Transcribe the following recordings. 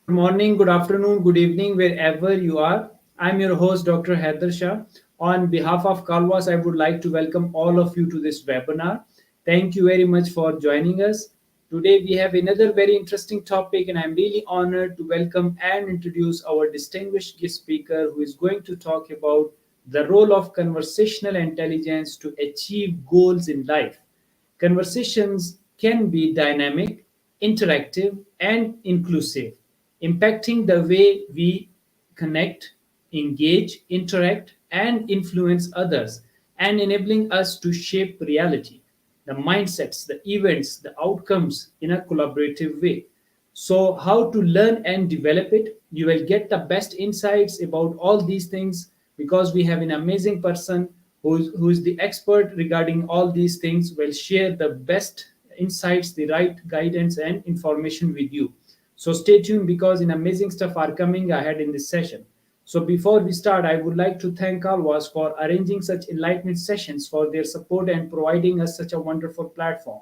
Good morning, good afternoon, good evening, wherever you are. I'm your host, Dr. Haider Shah. On behalf of Kalwas, I would like to welcome all of you to this webinar. Thank you very much for joining us. Today, we have another very interesting topic, and I'm really honored to welcome and introduce our distinguished guest speaker who is going to talk about the role of conversational intelligence to achieve goals in life. Conversations can be dynamic, interactive, and inclusive, impacting the way we connect, engage, interact, and influence others, and enabling us to shape reality, the mindsets, the events, the outcomes in a collaborative way. So, how to learn and develop it? You will get the best insights about all these things because we have an amazing person who is the expert regarding all these things, will share the best insights, the right guidance, and information with you. So, stay tuned because in amazing stuff are coming ahead in this session. So, before we start, I would like to thank Alwas for arranging such enlightenment sessions, for their support and providing us such a wonderful platform.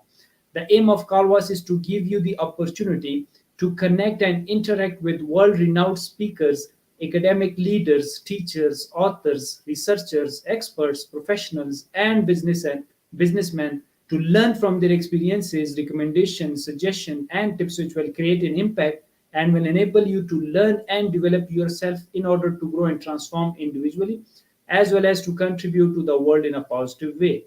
The aim of Calvas is to give you the opportunity to connect and interact with world renowned speakers, academic leaders, teachers, authors, researchers, experts, professionals, and businessmen to learn from their experiences, recommendations, suggestions, and tips which will create an impact and will enable you to learn and develop yourself in order to grow and transform individually as well as to contribute to the world in a positive way,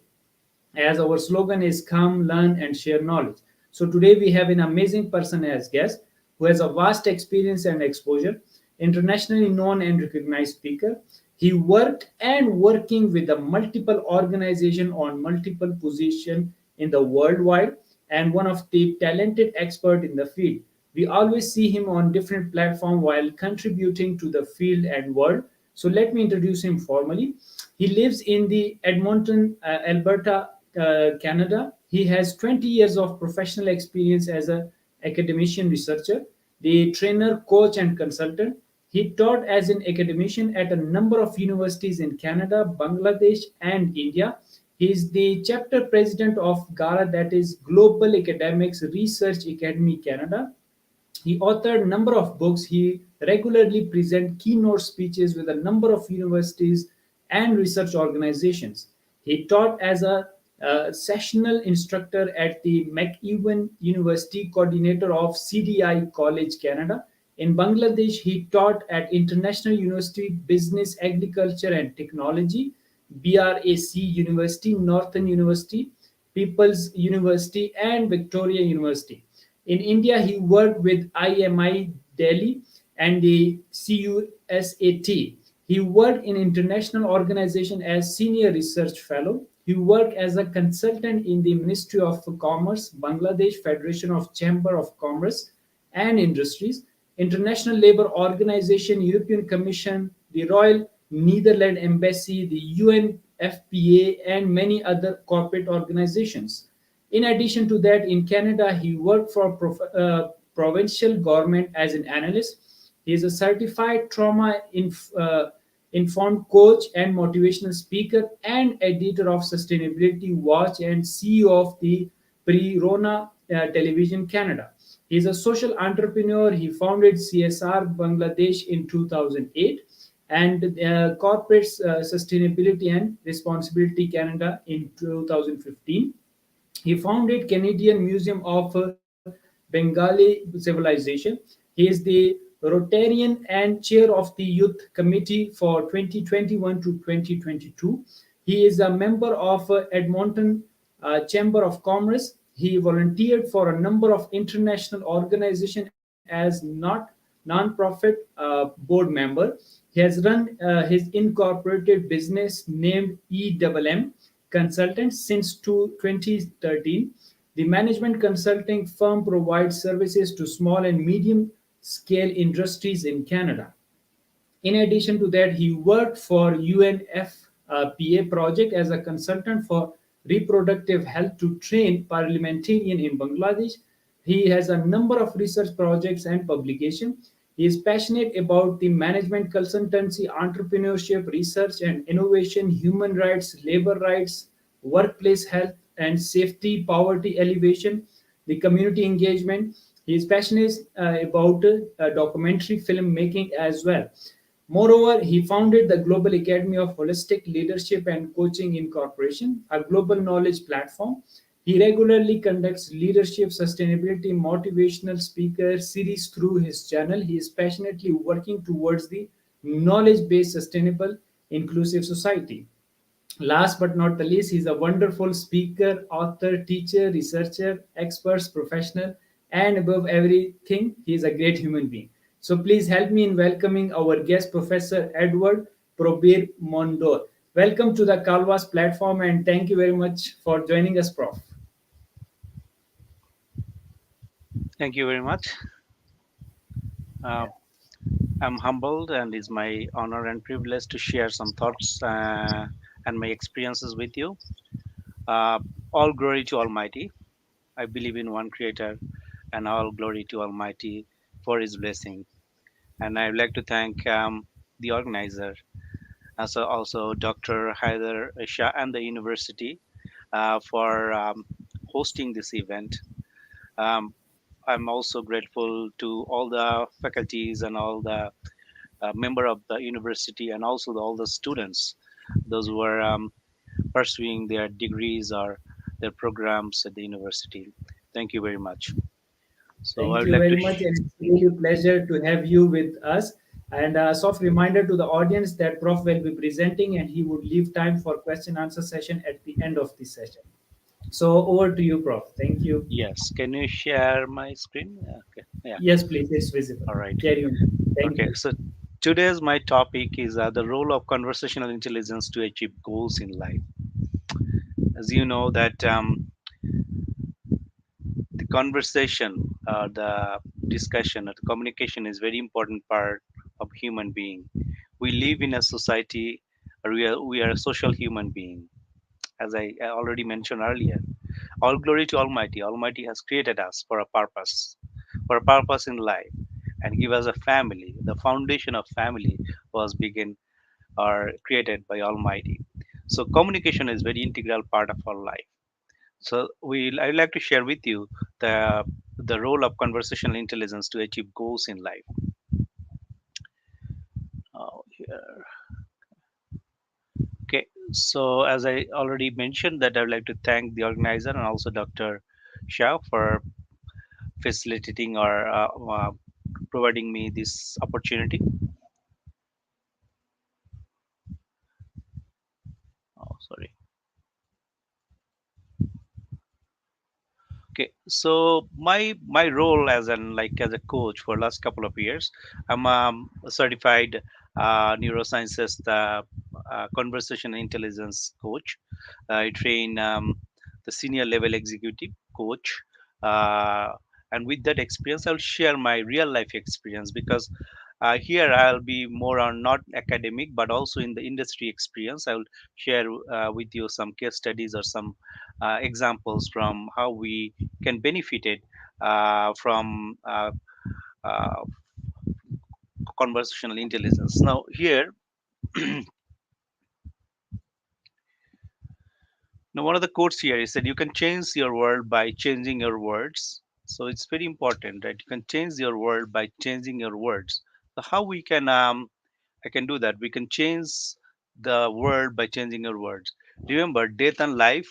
as our slogan is come, learn, and share knowledge. So today we have an amazing person as guest who has a vast experience and exposure, internationally known and recognized speaker. He worked and working with a multiple organization on multiple position in the worldwide and one of the talented expert in the field. We always see him on different platform while contributing to the field and world. So let me introduce him formally. He lives in the Edmonton, Alberta, Canada. He has 20 years of professional experience as an academician researcher, the trainer, coach, and consultant. He taught as an academician at a number of universities in Canada, Bangladesh, and India. He is the chapter president of GARA, that is Global Academics Research Academy Canada. He authored a number of books. He regularly presents keynote speeches with a number of universities and research organizations. He taught as a sessional instructor at the McEwan University, coordinator of CDI College Canada. In Bangladesh, he taught at International University Business, Agriculture and Technology, BRAC University, Northern University, People's University, and Victoria University. In India, he worked with IMI Delhi and the CUSAT. He worked in international organization as senior research fellow. He worked as a consultant in the Ministry of Commerce, Bangladesh Federation of Chamber of Commerce and Industries, International Labour Organization, European Commission, the Royal Netherlands Embassy, the UNFPA, and many other corporate organizations. In addition to that, in Canada, he worked for provincial government as an analyst. He is a certified informed coach and motivational speaker and editor of Sustainability Watch and CEO of the Prerona Television Canada. He is a social entrepreneur. He founded CSR Bangladesh in 2008 and Corporate Sustainability and Responsibility Canada in 2015. He founded Canadian Museum of Bengali Civilization. He is the Rotarian and chair of the Youth Committee for 2021 to 2022. He is a member of Edmonton Chamber of Commerce. He volunteered for a number of international organizations as non-profit board member. He has run his incorporated business named EWM Consultants since 2013. The management consulting firm provides services to small and medium scale industries in Canada. In addition to that, he worked for UNFPA project as a consultant for reproductive health to train parliamentarian in Bangladesh. He has a number of research projects and publication. He is passionate about the management consultancy, entrepreneurship, research and innovation, human rights, labor rights, workplace health and safety, poverty elevation, the community engagement. He is passionate about documentary filmmaking as well. Moreover, he founded the Global Academy of Holistic Leadership and Coaching Incorporation, a global knowledge platform. He regularly conducts leadership, sustainability, motivational speaker series through his channel. He is passionately working towards the knowledge based, sustainable, inclusive society. Last but not the least, he's a wonderful speaker, author, teacher, researcher, expert, professional, and above everything, he is a great human being. So please help me in welcoming our guest, Professor Edward Probir Mondol. Welcome to the Calvas platform, and thank you very much for joining us, Prof. Thank you very much. Uh, I'm humbled, and it's my honor and privilege to share some thoughts and my experiences with you. Uh, all glory to Almighty. I believe in one Creator, and all glory to Almighty for His blessing. And I would like to thank the organizer, also Dr. Haider, Shah, and the university for hosting this event. Um, I'm also grateful to all the faculties and all the member of the university and also all the students, those who are pursuing their degrees or their programs at the university. Thank you very much. So I Thank would you like very to, much, and it's really a pleasure to have you with us. And a soft reminder to the audience that Prof will be presenting, and he would leave time for question answer session at the end of the session. So over to you, Prof. Thank you. yes, can you share my screen? Okay, yeah, Yes, please. It's visible. all right. Carry on. Thank Okay, you. so today's my topic is the role of conversational intelligence to achieve goals in life. As you know that the conversation, the discussion, or the communication is very important part of human being. We live in a society, or we are a social human being, as I already mentioned earlier. All glory to Almighty. Almighty has created us for a purpose in life, and give us a family. The foundation of family was begin or created by Almighty. So communication is very integral part of our life. So I'd like to share with you the role of conversational intelligence to achieve goals in life. Here. Okay, so as I already mentioned, that I would like to thank the organizer and also Dr. Shah for facilitating or providing me this opportunity. Oh, sorry. Okay, so my role as a coach for last couple of years, I'm a certified neurosciences conversation intelligence coach. I train the senior level executive coach, uh, and with that experience, I'll share my real life experience because here I'll be more on not academic but also in the industry experience. I will share with you some case studies or some examples from how we can benefit it from uh, conversational intelligence. Now, here, now one of the quotes here is that you can change your world by changing your words. So it's very important that you can change your world by changing your words. So how we can I can do that? We can change the world by changing your words. Remember, death and life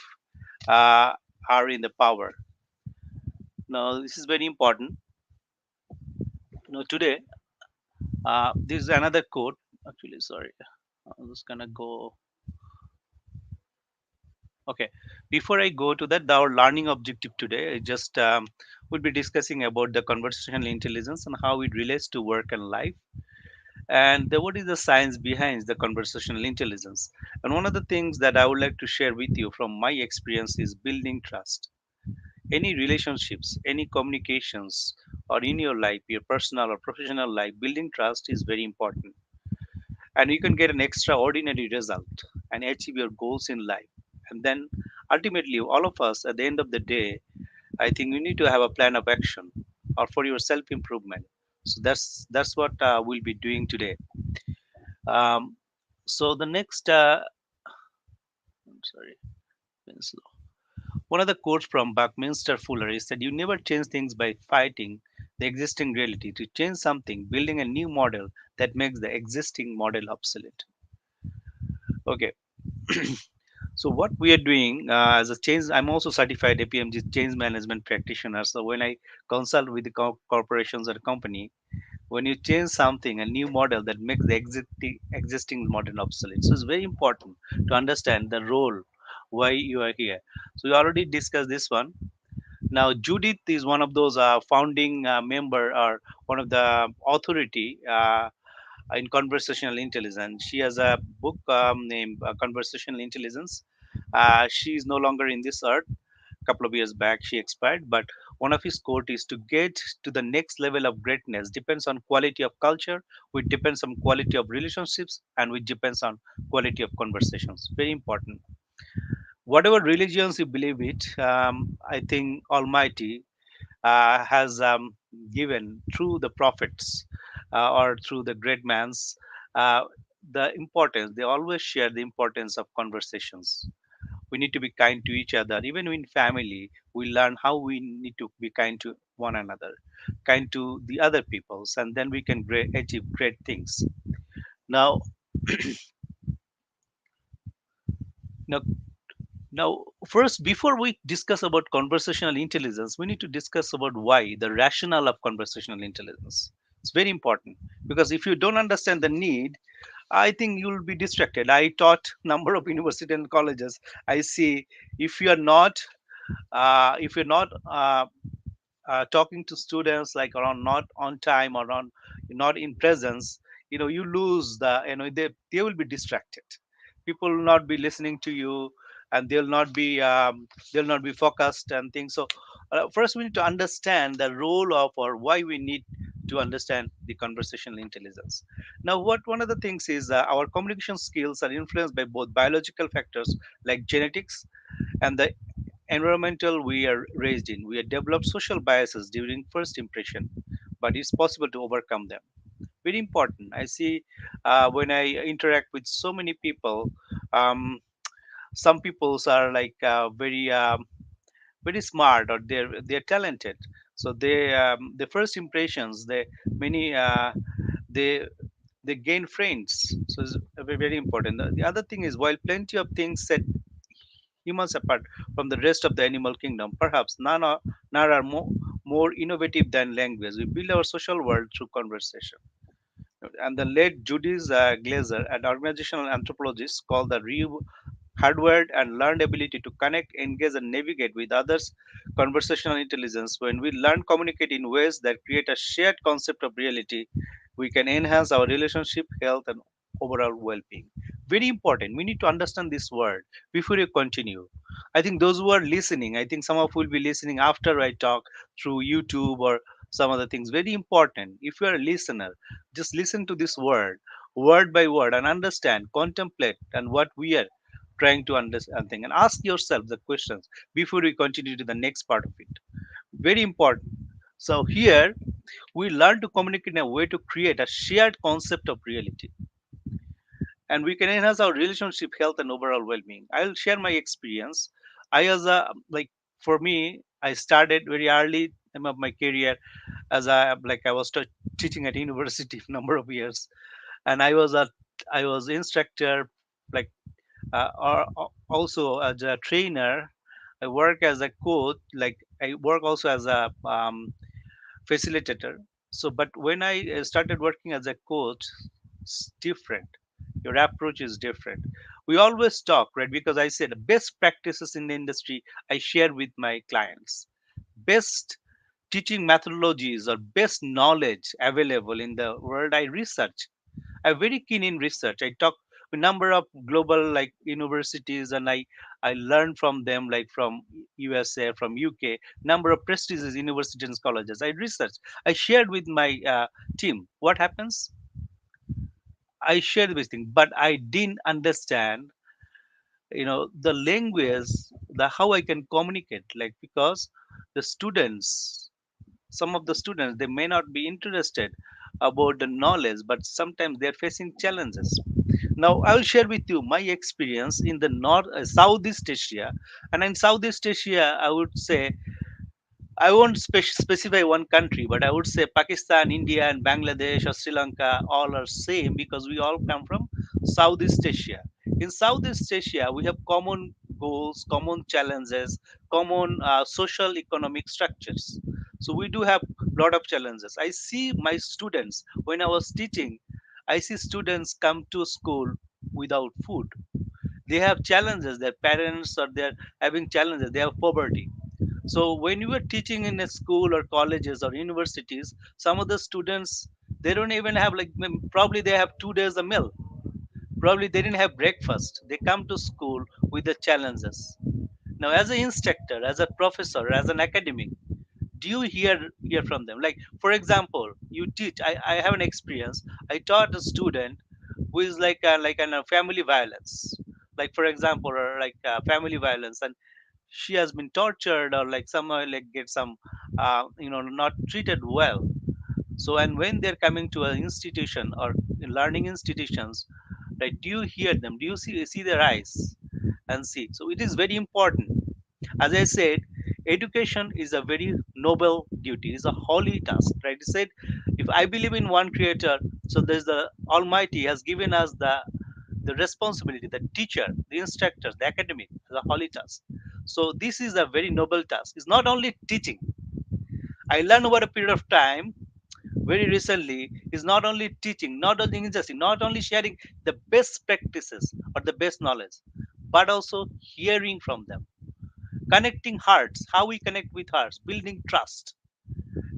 uh, are in the power. Now, this is very important. Today, this is another quote. Actually, sorry, I'm just gonna go. Okay, before I go to that, our learning objective today, I just will be discussing about the conversational intelligence and how it relates to work and life, and what is the science behind the conversational intelligence. And one of the things that I would like to share with you from my experience is building trust. Any relationships, any communications, or in your life, your personal or professional life, building trust is very important, and you can get an extraordinary result and achieve your goals in life. And then ultimately, all of us at the end of the day, I think we need to have a plan of action or for your self improvement. So that's what we'll be doing today. um, so the next I'm sorry, been slow. One of the quotes from Buckminster Fuller is that you never change things by fighting the existing reality. To change something, building a new model that makes the existing model obsolete. Okay, so what we are doing as a change, I'm also certified APMG change management practitioner. So when I consult with the corporations or company, when you change something, a new model that makes the existing model obsolete. So it's very important to understand the role why you are here. So we already discussed this one. Now, Judith is one of those founding member or one of the authority in conversational intelligence. She has a book named Conversational Intelligence. She is no longer in this earth. A couple of years back, she expired. But one of his quote is to get to the next level of greatness depends on quality of culture, which depends on quality of relationships, and which depends on quality of conversations. Very important. Whatever religions you believe it, I think Almighty has given through the prophets or through the great mans uh, the importance. They always share the importance of conversations. We need to be kind to each other. Even in family, we learn how we need to be kind to one another, kind to the other peoples, and then we can achieve great things. Now, now Now, first, before we discuss about conversational intelligence, we need to discuss about why, the rationale of conversational intelligence. It's very important because if you don't understand the need, I think you'll be distracted. I taught number of university and colleges. I see if you are not, if you're not talking to students like around not on time or on not in presence, you lose they will be distracted. People will not be listening to you, and they'll not be focused and things. So first we need to understand the role of, or why we need to understand the conversational intelligence. Now, what one of the things is our communication skills are influenced by both biological factors like genetics and the environmental we are raised in. We have developed social biases during first impression, but it's possible to overcome them. Very important. I see when I interact with so many people, um, some peoples are like very smart, or they're talented. So the first impressions, many they they gain friends. So it's very important. The other thing is, while plenty of things set humans apart from the rest of the animal kingdom. Perhaps none are more innovative than language. We build our social world through conversation. And the late Judith Glaser, an organizational anthropologist, called the hardwired and learned ability to connect, engage, and navigate with others. Conversational intelligence. When we learn communicate in ways that create a shared concept of reality, we can enhance our relationship, health, and overall well-being. Very important. We need to understand this word before you continue. I think those who are listening, I think some of you will be listening after I talk through YouTube or some other things. Very important. If you are a listener, just listen to this word by word, and understand, contemplate, and what we are trying to understand thing, and ask yourself the questions before we continue to the next part of it. Very important. So here we learn to communicate in a way to create a shared concept of reality, and we can enhance our relationship, health, and overall well-being. I'll share my experience. I as a like For me, I started very early time of my career as I was teaching at university number of years, and I was instructor, like also as a trainer. I work as a coach, like I work also as a facilitator. So but when I started working as a coach, it's different. Your approach is different. We always talk, right? Because I said best practices in the industry I share with my clients. Best teaching methodologies or best knowledge available in the world, I research. I'm very keen in research. I talk a number of global like universities, and I learn from them, like from USA, from UK, number of prestigious universities and colleges. I research. I shared with my team. What happens? I shared this thing, but I didn't understand, the language, the how I can communicate, like because the students, some of the students, they may not be interested about the knowledge, but sometimes they're facing challenges. Now I will share with you my experience in the North Southeast Asia, and in Southeast Asia, I would say I won't specify one country, but I would say Pakistan, India, and Bangladesh or Sri Lanka all are same because we all come from Southeast Asia. In Southeast Asia, we have common goals, common challenges, common social economic structures. So we do have lot of challenges. I see my students when I was teaching. I see students come to school without food. They have challenges. Their parents or they're having challenges. They have poverty. So when you are teaching in a school or colleges or universities, some of the students they don't even have like probably they have 2 days a meal. Probably they didn't have breakfast. They come to school with the challenges. Now, as an instructor, as a professor, as an academic, do you hear from them? Like for example, you teach. I have an experience. I taught a student who is like a family violence. Like for example, or like family violence, and she has been tortured or like somehow like get some not treated well. So and when they're coming to an institution or in learning institutions, right, do you hear them, do you see their eyes and see? So it is very important. As I said, education is a very noble duty, it's a holy task, right? He said, if I believe in one creator, so there's the almighty has given us the responsibility, the teacher, the instructors, the academic, the holy task. So this is a very noble task. It's not only teaching. I learned over a period of time, very recently, is not only teaching, not only ingesting, not only sharing the best practices or the best knowledge, but also hearing from them, connecting hearts, how we connect with hearts, building trust.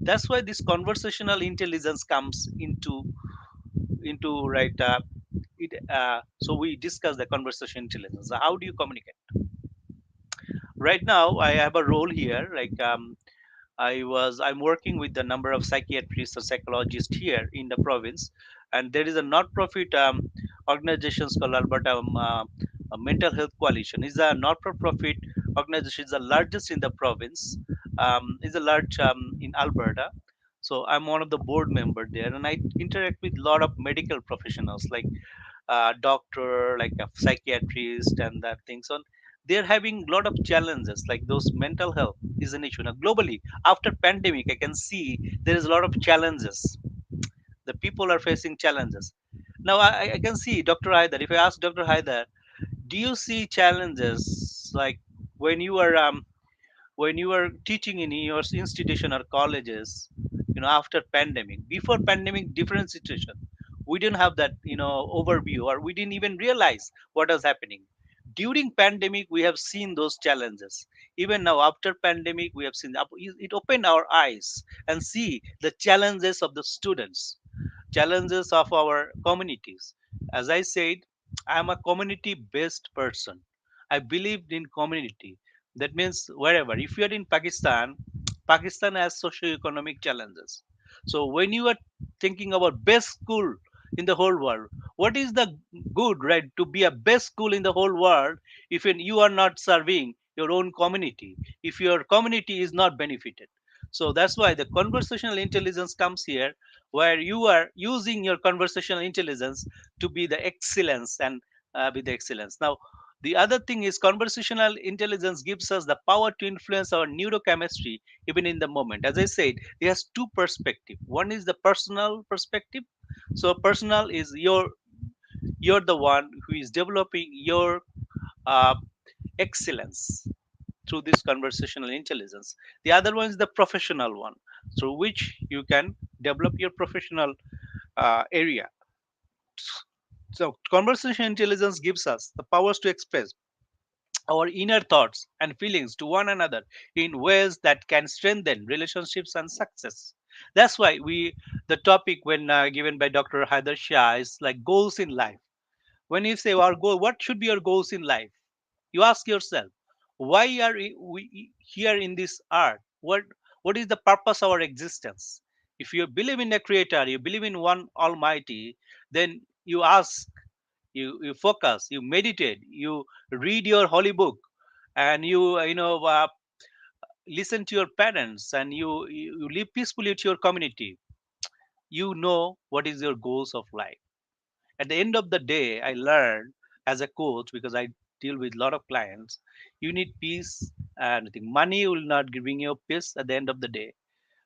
That's why this conversational intelligence comes into right. So we discuss the conversation intelligence. So how do you communicate? Right now I have a role here like I'm working with a number of psychiatrists or psychologists here in the province, and there is a not-profit organization called Alberta Mental Health Coalition. It's a not-for-profit organization. It's the largest in the province. It's a large in Alberta. So I'm one of the board member there, and I interact with a lot of medical professionals like doctor, like a psychiatrist, and that thing. So they're having a lot of challenges, like those mental health is an issue now globally. After pandemic, I can see there is a lot of challenges. The people are facing challenges. Now I can see Dr. Haider. If I ask Dr. Haider, do you see challenges like when you are teaching in your institution or colleges, after pandemic? Before pandemic, different situation, we didn't have that overview, or we didn't even realize what was happening. During pandemic we have seen those challenges. Even now after pandemic we have seen it opened our eyes and see the challenges of the students, challenges of our communities. As I said, I am a community based person. I believed in community. That means wherever, if you are in Pakistan, Pakistan has socio-economic challenges. So when you are thinking about best school in the whole world, what is the good, right, to be a best school in the whole world if you are not serving your own community, if your community is not benefited? So that's why the conversational intelligence comes here, where you are using your conversational intelligence to be the excellence and be the excellence. Now, the other thing is conversational intelligence gives us the power to influence our neurochemistry even in the moment. As I said, it has two perspectives. One is the personal perspective. So personal is you're the one who is developing your uh, excellence through this conversational intelligence. The other one is the professional one, through which you can develop your professional area. So conversational intelligence gives us the powers to express our inner thoughts and feelings to one another in ways that can strengthen relationships and success. That's why the topic when given by Dr. Haider Shah is like goals in life. When you say our goal, what should be your goals in life? You ask yourself, why are we here in this earth? What is the purpose of our existence? If you believe in a creator, you believe in one almighty, then you ask, you focus, you meditate, you read your holy book, and listen to your parents, and you live peacefully with your community. You know what is your goals of life. At the end of the day, I learned as a coach, because I deal with a lot of clients, you need peace. And I think money will not bring you peace at the end of the day,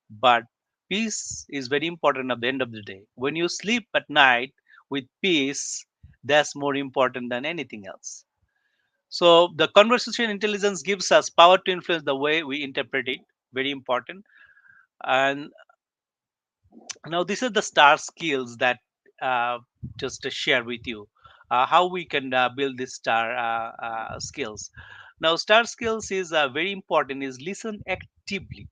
but peace is very important at the end of the day. When you sleep at night with peace, that's more important than anything else. So the conversation intelligence gives us power to influence the way we interpret it. Very important. And now this is the star skills that just to share with you how we can build this star skills. Now star skills is very important, is listen actively.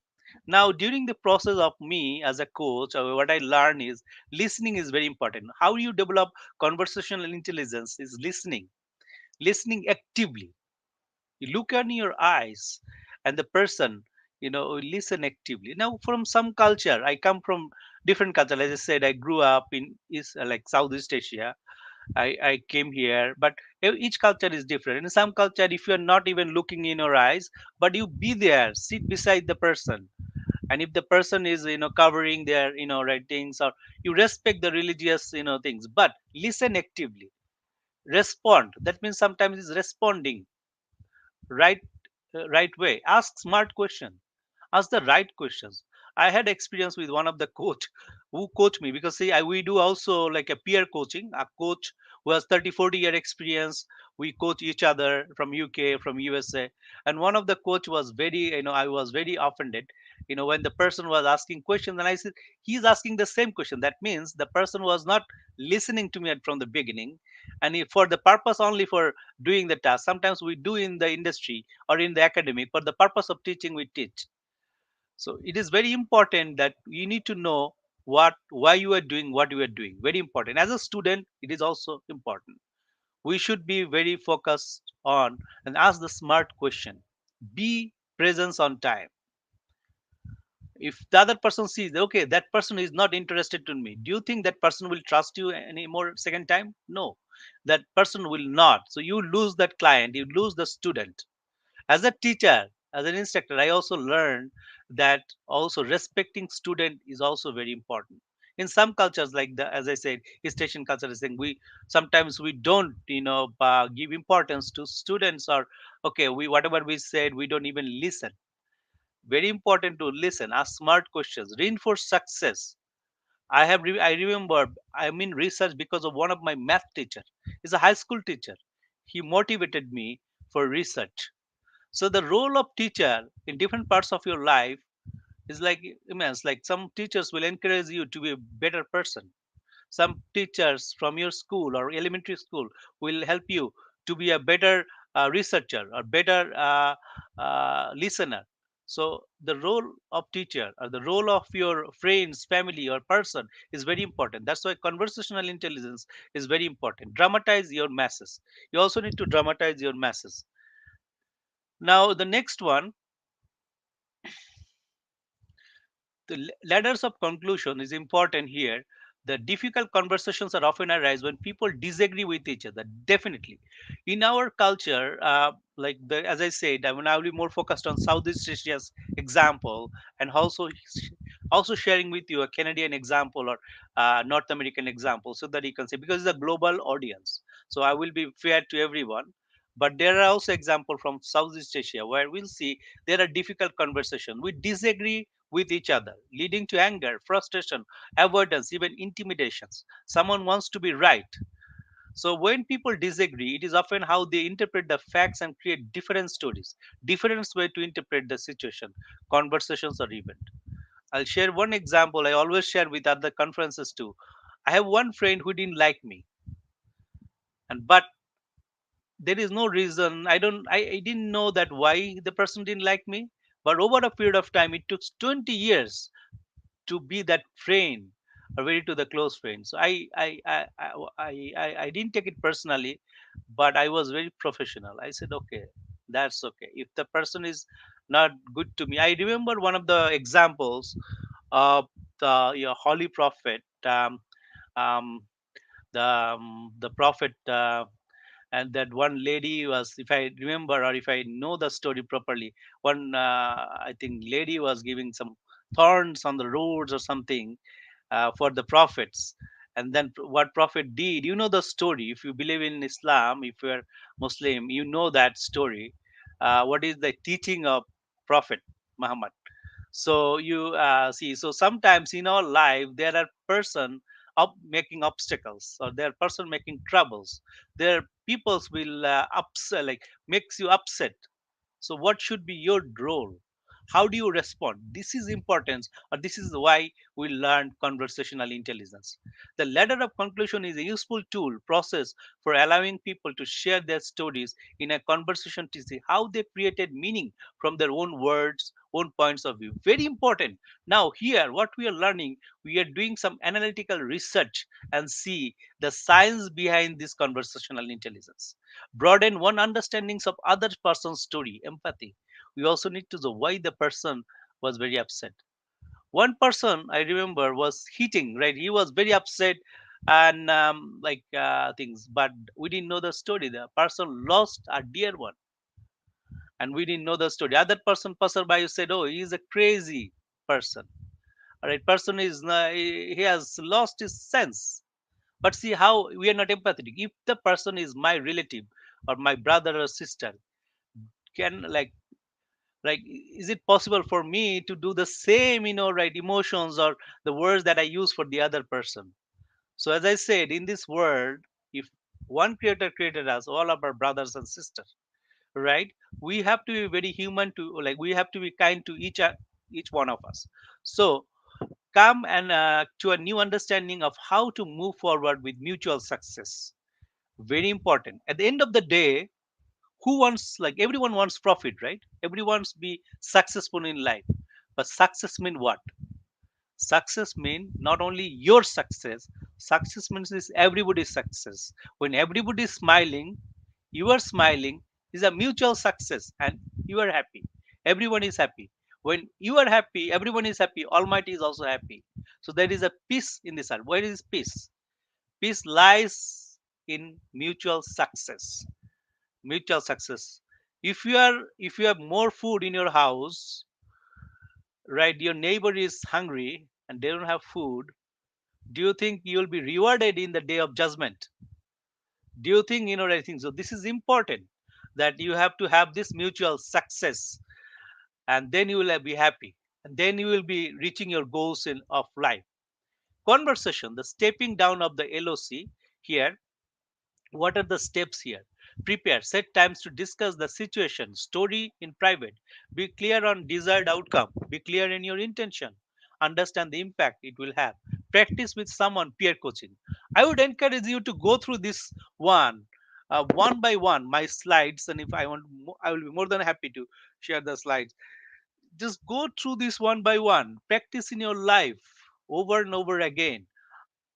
Now during the process of me as a coach, what I learn is listening is very important. How you develop conversational intelligence is listening actively. You look in your eyes and the person, listen actively. Now from some culture, I come from different culture. As I said, I grew up in is like Southeast Asia. I came here, but each culture is different. In some culture, if you're not even looking in your eyes, but you be there, sit beside the person, and if the person is covering their writings, or you respect the religious things, but listen actively, respond. That means sometimes it's responding right, right way. Ask smart question, ask the right questions. I had experience with one of the coach who coached me, because see, we do also like a peer coaching. A coach who has 30-40 year experience, we coach each other from UK, from USA. And one of the coach was very, I was very offended, when the person was asking questions, and I said, he's asking the same question. That means the person was not listening to me from the beginning, and for the purpose only for doing the task. Sometimes we do in the industry or in the academic for the purpose of teaching, we teach. So it is very important that you need to know why you are doing what you are doing. Very important. As a student, it is also important. We should be very focused on and ask the smart question. Be presence on time. If the other person sees, okay, that person is not interested in me, do you think that person will trust you any more second time? No, that person will not. So you lose that client, you lose the student. As a teacher, as an instructor, I also learned that also respecting student is also very important. In some cultures, like the, as I said, East Asian culture is saying, we sometimes we don't give importance to students, or okay, we whatever we said, we don't even listen. Very important to listen, ask smart questions, reinforce success. I remember I'm in research because of one of my math teacher. He's a high school teacher. He motivated me for research. So the role of teacher in different parts of your life is like immense. Like some teachers will encourage you to be a better person. Some teachers from your school or elementary school will help you to be a better researcher or better listener. So the role of teacher or the role of your friends, family, or person is very important. That's why conversational intelligence is very important. Dramatize your masses. You also need to dramatize your masses. Now the next one, the ladders of conclusion is important here. The difficult conversations are often arise when people disagree with each other. Definitely, in our culture, like as I said, I mean, I will be more focused on Southeast Asia's example, and also sharing with you a Canadian example, or North American example, so that you can see, because it's a global audience. So I will be fair to everyone. But there are also examples from Southeast Asia where we'll see there are difficult conversations. We disagree with each other, leading to anger, frustration, avoidance, even intimidations. Someone wants to be right. So when people disagree, it is often how they interpret the facts and create different stories, different way to interpret the situation, conversations, or event. I'll share one example I always share with other conferences too. I have one friend who didn't like me, and but there is no reason. I didn't know that why the person didn't like me. But over a period of time, it took 20 years to be that friend, or very to the close friend. So I didn't take it personally, but I was very professional. I said, okay, that's okay. If the person is not good to me, I remember one of the examples of the holy prophet, um, the prophet. And that one lady was, if I remember or if I know the story properly, one I think lady was giving some thorns on the roads or something for the prophets. And then what Prophet did, you know the story. If you believe in Islam, if you're Muslim, you know that story. What is the teaching of Prophet Muhammad? So you see, so sometimes in our life there are person up making obstacles, or there are person making troubles. There are peoples will upset, like makes you upset. So what should be your role? How do you respond? This is important, or this is why we learn conversational intelligence. The ladder of conclusion is a useful tool process for allowing people to share their stories in a conversation to see how they created meaning from their own words, own points of view. Very important. Now here, what we are learning, we are doing some analytical research and see the science behind this conversational intelligence. Broaden one understandings of other person's story, empathy. We also need to know why the person was very upset. One person I remember was hitting, right? He was very upset and things, but we didn't know the story. The person lost a dear one, and we didn't know the story. Other person passer by said, "Oh, he is a crazy person. All right, person is he has lost his sense." But see how we are not empathetic. If the person is my relative or my brother or sister, can like is it possible for me to do the same, right, emotions or the words that I use for the other person? So as I said, in this world, if one creator created us, all of our brothers and sisters, right, we have to be very human, to like we have to be kind to each one of us. So come and to a new understanding of how to move forward with mutual success. Very important. At the end of the day, who wants, like everyone wants profit, right? Everyone wants to be successful in life. But success mean what? Success mean not only your success. Success means is everybody's success. When everybody is smiling, you are smiling, is a mutual success, and you are happy. Everyone is happy. When you are happy, everyone is happy. Almighty is also happy. So there is a peace in this earth. Where is peace? Peace lies in mutual success. Mutual success. If you have more food in your house, right, your neighbor is hungry and they don't have food, do you think you'll be rewarded in the day of judgment? Do you think, I think so? This is important, that you have to have this mutual success, and then you will be happy, and then you will be reaching your goals in of life. Conversation, the stepping down of the LOC here. What are the steps here? Prepare, set times to discuss the situation, story in private. Be clear on desired outcome. Be clear in your intention. Understand the impact it will have. Practice with someone, peer coaching. I would encourage you to go through this one by one, my slides. And if I want, I will be more than happy to share the slides. Just go through this one by one. Practice in your life over and over again.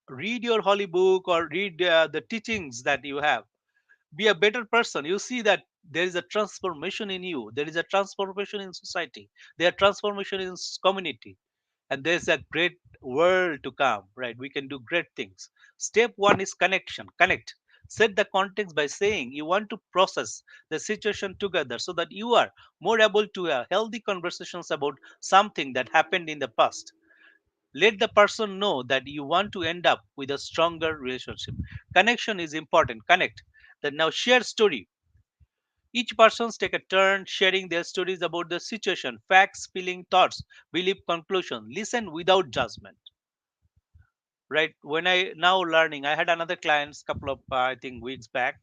Read your holy book or read the teachings that you have. Be a better person. You see that there is a transformation in you, there is a transformation in society, there are transformation in community, and there's a great world to come, right? We can do great things. Step one is connection. Connect. Set the context by saying you want to process the situation together so that you are more able to have healthy conversations about something that happened in the past. Let the person know that you want to end up with a stronger relationship. Connection is important. Connect. Then now share story. Each persons take a turn sharing their stories about the situation, facts, feeling, thoughts, belief, conclusion. Listen without judgment. Right? When I now learning, I had another clients couple of I think weeks back,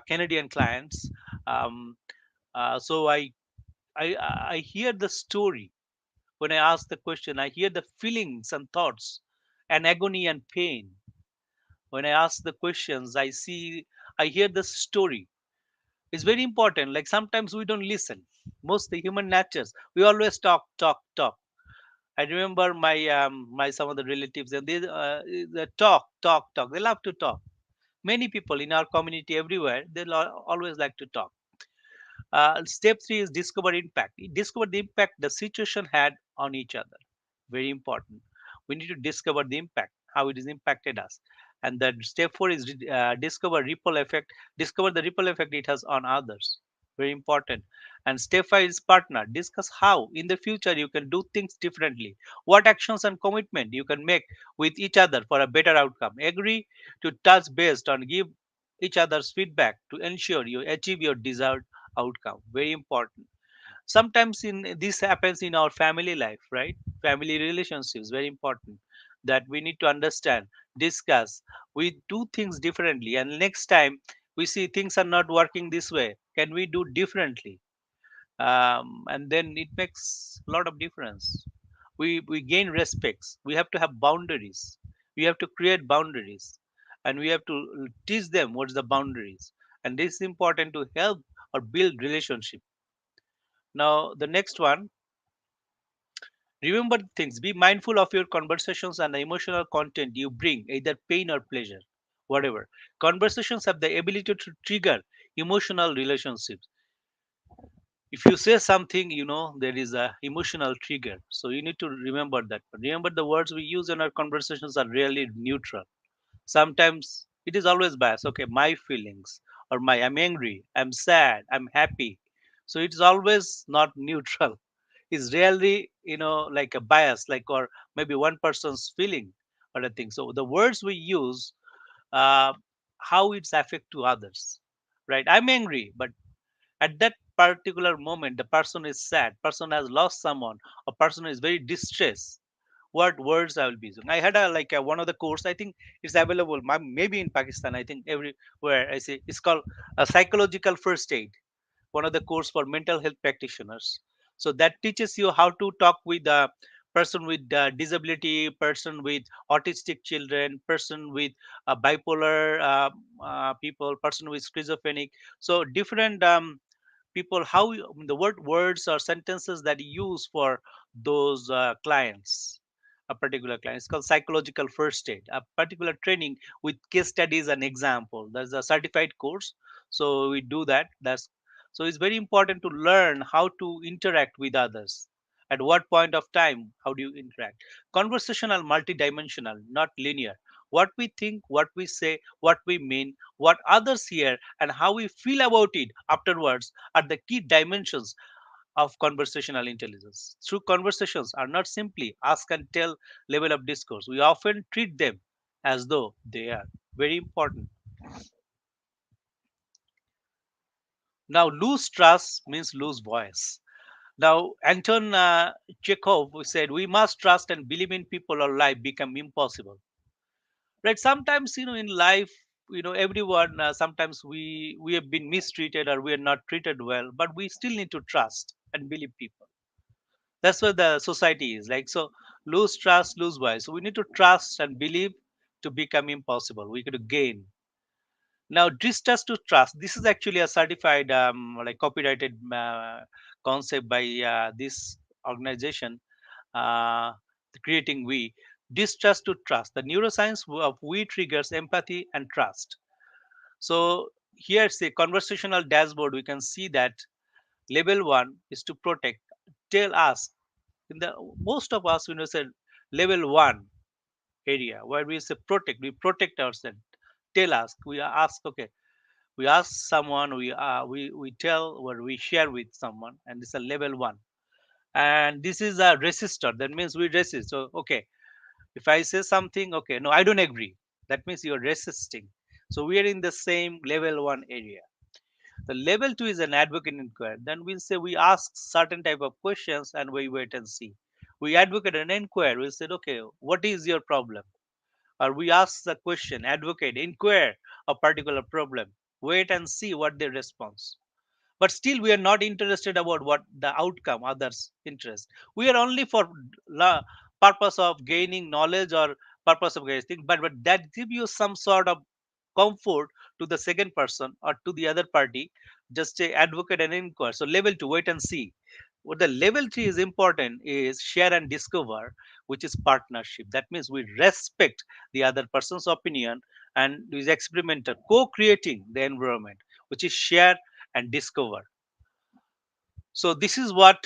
Canadian clients. Um, so I hear the story. When I ask the question, I hear the feelings and thoughts, and agony and pain. When I ask the questions, I hear the story. It's very important. Like sometimes we don't listen. Most the human natures, we always talk, talk, talk. I remember my some of the relatives, and they talk, talk, talk. They love to talk. Many people in our community everywhere, they always like to talk. Step three is discover impact. Discover the impact the situation had on each other. Very important. We need to discover the impact, how it has impacted us. And then step four is discover ripple effect. Discover the ripple effect it has on others. very important. And step 5 is partner. Discuss how in the future you can do things differently. What actions and commitment you can make with each other for a better outcome. Agree to touch based on give each other's feedback to ensure you achieve your desired outcome. Very important. Sometimes in this happens in our family life, right? Family relationships, very important, that we need to understand, discuss. We do things differently, and next time we see things are not working this way, can we do differently? And then it makes a lot of difference. We gain respects. We have to have boundaries. We have to create boundaries, and we have to teach them what's the boundaries. And this is important to help or build relationship. Now the next one, remember things. Be mindful of your conversations and the emotional content you bring, either pain or pleasure, whatever. Conversations have the ability to trigger emotional relationships. If you say something, there is a emotional trigger. So you need to remember that. But remember, the words we use in our conversations are really neutral. Sometimes it is always biased. Okay, my feelings, or my I'm angry, I'm sad, I'm happy. So it's always not neutral. It's really, like a bias, like, or maybe one person's feeling or a thing. So the words we use, uh, how it's affect to others, right? I'm angry, but at that particular moment the person is sad, person has lost someone, a person is very distressed. What words I will be using? I had one of the course, I think it's available maybe in Pakistan, I think everywhere. I say it's called a psychological first aid, one of the course for mental health practitioners. So that teaches you how to talk with a person with disability, person with autistic children, person with bipolar people, person with schizophrenic. So different people, how the words or sentences that you use for those clients, a particular client. It's called psychological first aid, a particular training with case studies and example. That's a certified course, so we do that. That's so it's very important to learn how to interact with others. At what point of time, how do you interact? Conversational, multidimensional, not linear. What we think, what we say, what we mean, what others hear, and how we feel about it afterwards are the key dimensions of conversational intelligence. Through conversations are not simply ask and tell level of discourse. We often treat them as though they are. Very important. Now, lose trust means lose voice. Now, Anton Chekhov said, we must trust and believe in people or life become impossible. Right? Sometimes, in life, everyone, sometimes we have been mistreated or we are not treated well, but we still need to trust and believe people. That's what the society is like. So lose trust, lose voice. So we need to trust and believe to become impossible. We could gain. Now, distrust to trust. This is actually a certified, like copyrighted concept by this organization, uh, creating we. Distrust to trust. The neuroscience of we triggers empathy and trust. So here's the conversational dashboard. We can see that level one is to protect. Tell us in the most of us, said level one area where we say protect. We protect ourselves. Tell us. We ask. Okay, we ask someone. We tell or we share with someone, and this is a level one. And this is a resistor. That means we resist. So okay, if I say something, okay, no, I don't agree. That means you're resisting. So we are in the same level one area. The level two is an advocate inquiry. Then we'll say we ask certain type of questions and we wait and see. We advocate and inquire. We said, okay, what is your problem? Or we ask the question, advocate, inquire a particular problem, wait and see what their response. But still, we are not interested about what the outcome others interest. We are only for purpose of gaining knowledge or purpose of gaining, but that give you some sort of comfort to the second person or to the other party. Just say advocate and inquire. So level two, wait and see. What the level three is important is share and discover, which is partnership. That means we respect the other person's opinion and is experimental, co-creating the environment, which is share and discover. So this is what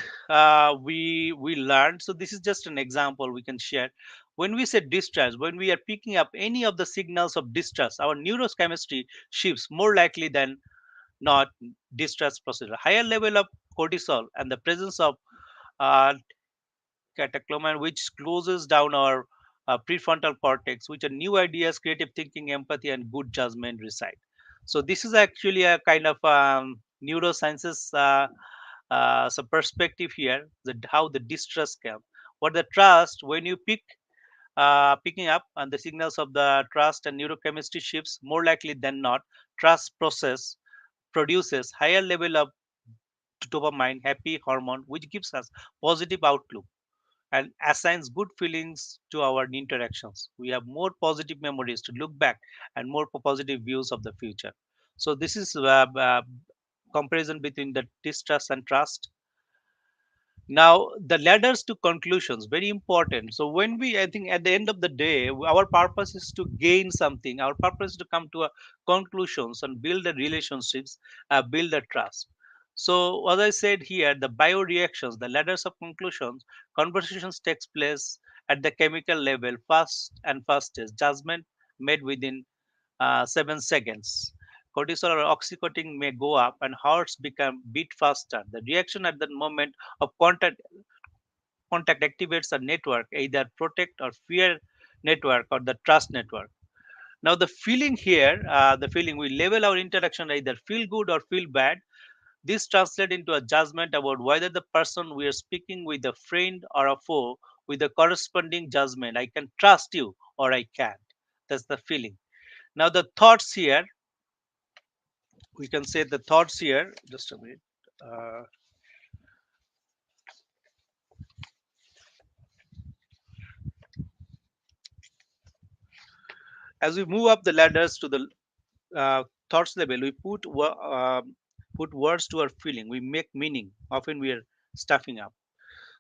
we learned. So this is just an example we can share. When we say distrust, when we are picking up any of the signals of distrust, our neurochemistry shifts more likely than not distress procedure. Higher level of cortisol and the presence of uh, catecholamine, which closes down our prefrontal cortex, which are new ideas, creative thinking, empathy, and good judgment reside. So this is actually a kind of neurosciences so perspective here, that how the distress can, what the trust when you picking up and the signals of the trust and neurochemistry shifts, more likely than not, trust process produces higher level of dopamine, happy hormone, which gives us positive outlook and assigns good feelings to our interactions. We have more positive memories to look back and more positive views of the future. So this is comparison between the distrust and trust. Now the ladders to conclusions, very important. So when we, I think at the end of the day, our purpose is to gain something, our purpose is to come to a conclusions and build the relationships, build the trust. So as I said here, the bioreactions, the ladders of conclusions, conversations takes place at the chemical level, fast and fastest judgment made within 7 seconds. Cortisol or oxytocin may go up and hearts become beat faster. The reaction at the moment of contact activates a network, either protect or fear network or the trust network. Now the feeling here, the feeling we level our interaction either feel good or feel bad. This translates into a judgment about whether the person we are speaking with a friend or a foe, with a corresponding judgment. I can trust you or I can't. That's the feeling. Now the thoughts here, we can say the thoughts here. Just a minute. Uh, as we move up the ladders to the thoughts level, we put words to our feeling. We make meaning. Often we are stuffing up.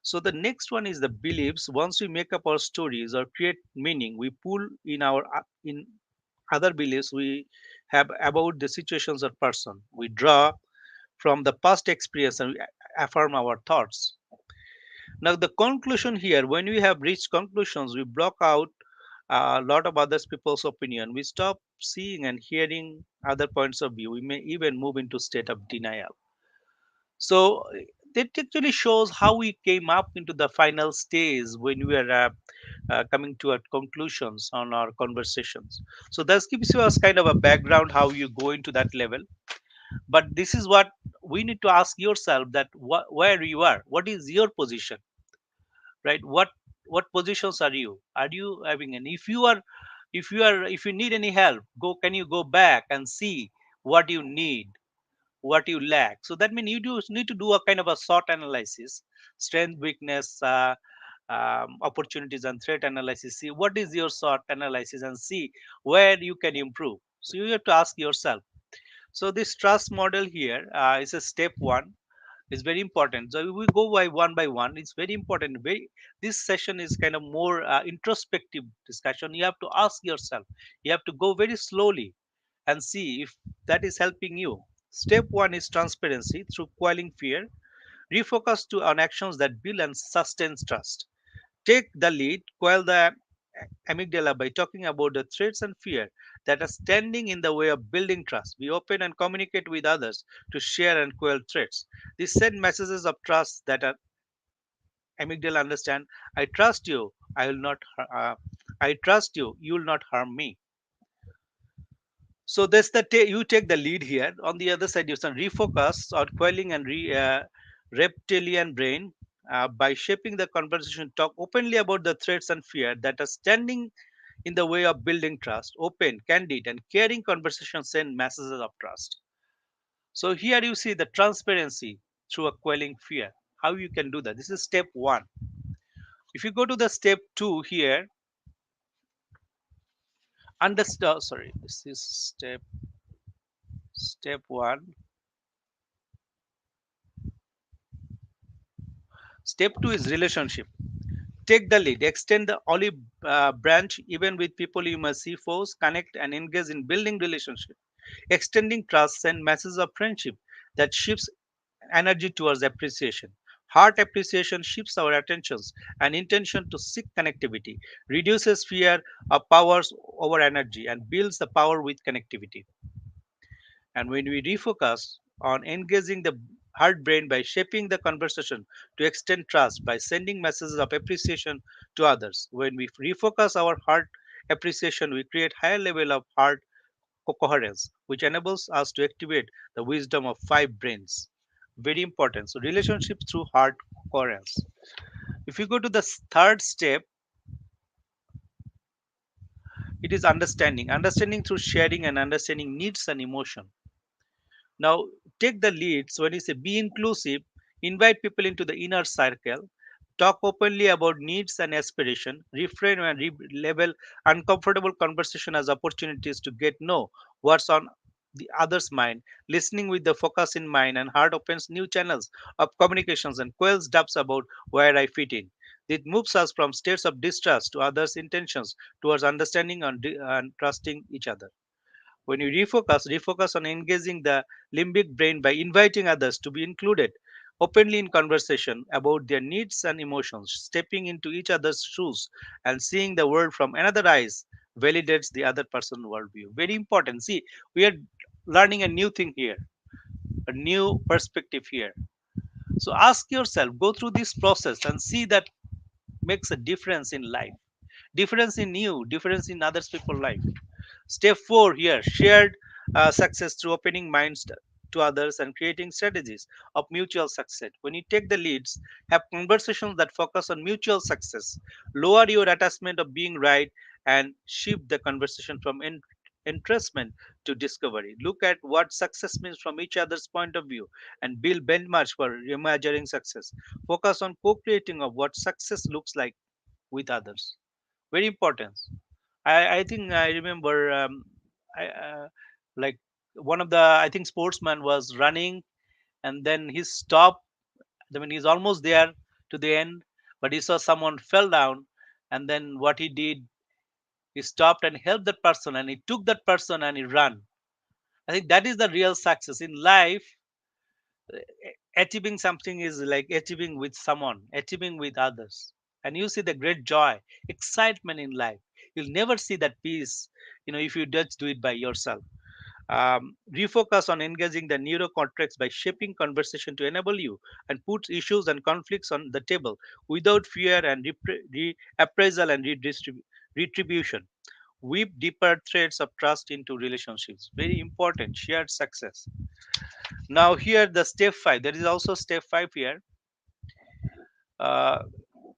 So the next one is the beliefs. Once we make up our stories or create meaning, we pull in our in other beliefs we have about the situations or person. We draw from the past experience and we affirm our thoughts. Now the conclusion here, when we have reached conclusions, we block out a lot of others people's opinion. We stop seeing and hearing other points of view. We may even move into state of denial. So that actually shows how we came up into the final stage when we are coming to our conclusions on our conversations. So that gives you us kind of a background how you go into that level. But this is what we need to ask yourself, that where you are, what is your position, right? What positions are you having? And if you need any help, go can you go back and see what you need, what you lack? So that means you do need to do a kind of a SWOT analysis, strength, weakness, opportunities and threat analysis. See what is your SWOT analysis and see where you can improve. So you have to ask yourself. So this trust model here is a step one. It's very important. So we go by one. It's very important. This session is kind of more introspective discussion. You have to ask yourself. You have to go very slowly and see if that is helping you. Step one is transparency through quelling fear. Refocus on actions that build and sustain trust. Take the lead, quell the amygdala by talking about the threats and fear that are standing in the way of building trust. Be open and communicate with others to share and quell threats. These send messages of trust that are amygdala understand. I trust you. I will not. I trust you. You will not harm me. So that's the you take the lead here. On the other side, you can refocus on quelling and reptilian brain by shaping the conversation. Talk openly about the threats and fear that are standing in the way of building trust. Open, candid, and caring conversations send messages of trust. So here you see the transparency through a quelling fear. How you can do that? This is step one. If you go to the step two here, understand. Sorry, this is step one. Step two is relationship. Take the lead, extend the olive branch even with people you must see foes, connect and engage in building relationship. Extending trust send messages of friendship that shifts energy towards appreciation. Heart appreciation shifts our attentions and intention to seek connectivity, reduces fear of powers over energy, and builds the power with connectivity. And when we refocus on engaging the heart brain by shaping the conversation to extend trust by sending messages of appreciation to others, when we refocus our heart appreciation, we create higher level of heart coherence, which enables us to activate the wisdom of five brains. Very important. So, relationship through heart coherence. If you go to the third step, it is understanding. Understanding through sharing and understanding needs and emotion. Now, take the leads when you say be inclusive, invite people into the inner circle, talk openly about needs and aspiration, refrain and label uncomfortable conversation as opportunities to get know what's on the other's mind. Listening with the focus in mind and heart opens new channels of communications and quells doubts about where I fit in. It moves us from states of distrust to others' intentions towards understanding and trusting each other. When you refocus on engaging the limbic brain by inviting others to be included openly in conversation about their needs and emotions, stepping into each other's shoes and seeing the world from another eyes validates the other person's worldview. Very important. See, we are learning a new thing here, a new perspective here. So ask yourself, go through this process and see that makes a difference in life, difference in you, difference in others people's life. Step 4 here, shared success through opening minds to others and creating strategies of mutual success. When you take the leads, have conversations that focus on mutual success, lower your attachment of being right, and shift the conversation from entrustment to discovery. Look at what success means from each other's point of view and build benchmarks for reimagining success. Focus on co-creating of what success looks like with others. Very important. I think I remember I like one of the I think sportsman was running and then he stopped. I mean he's almost there to the end, but he saw someone fell down, and then what he did, he stopped and helped that person and he took that person and he ran. I think that is the real success in life. Achieving something is like achieving with someone, achieving with others, and you see the great joy, excitement in life. You'll never see that peace, if you just do it by yourself. Refocus on engaging the neurocortex by shaping conversation to enable you and put issues and conflicts on the table without fear and appraisal and retribution. Weave deeper threads of trust into relationships. Very important. Shared success. Now here the step 5. There is also step 5 here. Uh,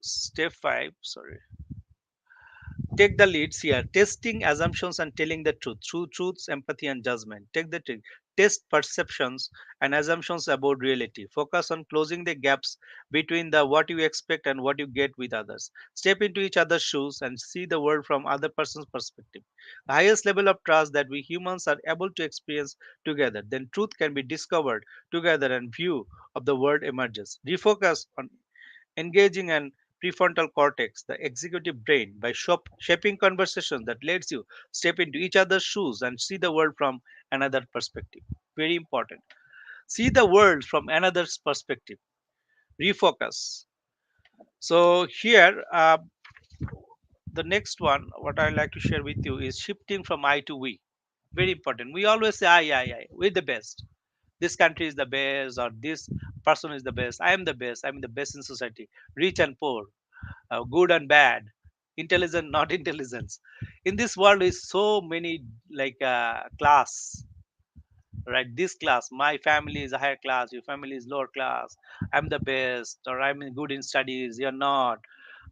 step 5. Sorry. Take the leads here. Testing assumptions and telling the truth. Through truths, empathy, and judgment. Take the trick. Test perceptions and assumptions about reality. Focus on closing the gaps between the what you expect and what you get with others. Step into each other's shoes and see the world from other person's perspective. The highest level of trust that we humans are able to experience together. Then truth can be discovered together and view of the world emerges. Refocus on engaging an prefrontal cortex, the executive brain, by shaping conversations that lets you step into each other's shoes and see the world from another perspective. Very important. See the world from another's perspective. Refocus. So here, the next one, what I like to share with you is shifting from I to we. Very important. We always say I. We're the best. This country is the best, or this person is the best. I am the best. I'm the best in society. Rich and poor, good and bad, intelligent, not intelligence. In this world is so many like class, right? This class, my family is a higher class, your family is lower class. I'm the best, or I'm good in studies. You're not.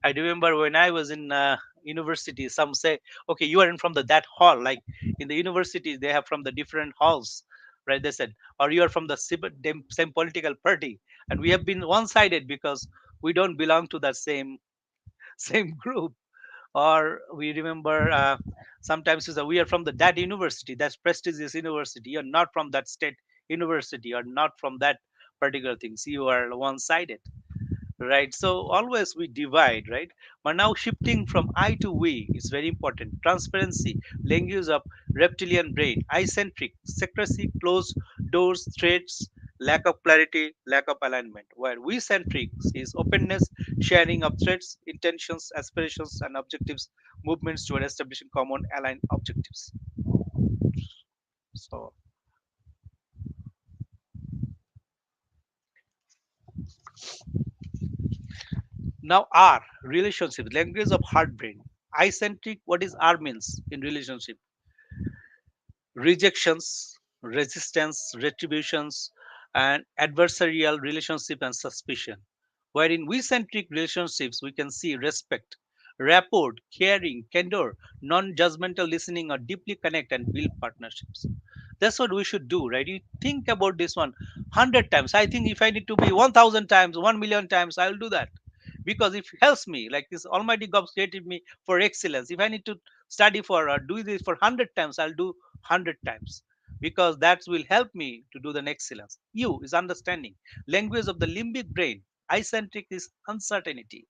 I remember when I was in university, some say, okay, you are in from the that hall. Like in the universities, they have from the different halls, right? They said, or you are from the same political party, and we have been one-sided because we don't belong to the same same group. Or we remember sometimes we say we are from the that university, that's prestigious university. You're not from that state university, or not from that particular things. You are one-sided, right? So always we divide, right? But now shifting from I to we is very important. Transparency, language of reptilian brain, eye-centric, secrecy, closed doors, threats, lack of clarity, lack of alignment. Where we centric is openness, sharing of threats, intentions, aspirations, and objectives, movements toward establishing common aligned objectives. So Now R, relationship, language of heart brain. I centric, what is R means in relationship? Rejections, resistance, retributions, and adversarial relationship and suspicion. Where in we centric relationships, we can see respect, rapport, caring, candor, non judgmental listening, or deeply connect and build partnerships. That's what we should do, right? You think about this one 100 times. I think if I need to be 1,000 times, 1 million times, I'll do that because it helps me. Like this Almighty God created me for excellence. If I need to study for or do this for 100 times, I'll do 100 times because that will help me to do the excellence. U is understanding. Language of the limbic brain. Eccentric is uncertainty.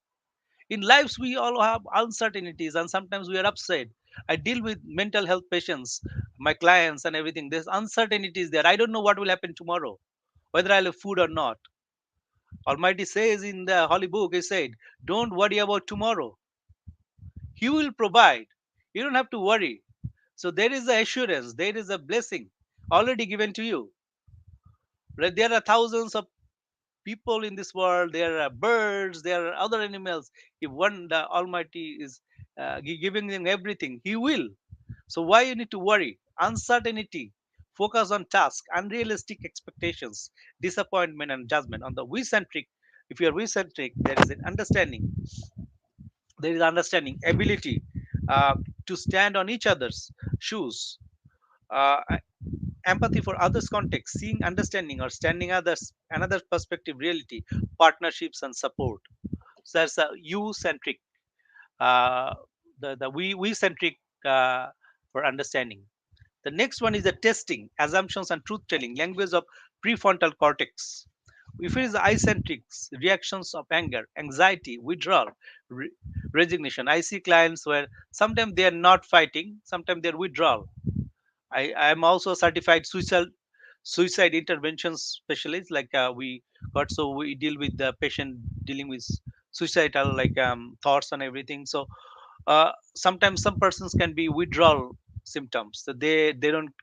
In lives, we all have uncertainties and sometimes we are upset. I deal with mental health patients, my clients, and everything. There's uncertainties there. I don't know what will happen tomorrow, whether I'll have food or not. Almighty says in the Holy Book, He said, don't worry about tomorrow. He will provide. You don't have to worry. So there is a assurance, there is a blessing already given to you. Right? There are thousands of people in this world. There are birds, there are other animals. If one the Almighty is giving them everything, He will. So why you need to worry? Uncertainty, focus on task, unrealistic expectations, disappointment, and judgment. On the we-centric, if you are we-centric, there is an understanding. There is understanding, ability to stand on each other's shoes, uh, empathy for others' context, seeing, understanding, or standing others another perspective, reality, partnerships, and support. So that's a you-centric, uh, the we centric for understanding. The next one is the testing, assumptions, and truth telling, language of prefrontal cortex. If it is I-centric, reactions of anger, anxiety, withdrawal, re- resignation. I see clients where sometimes they are not fighting, sometimes they are withdrawal. I am also a certified suicide intervention specialist. Like we got, so we deal with the patient dealing with suicidal like thoughts and everything. So sometimes some persons can be withdrawal symptoms, so they don't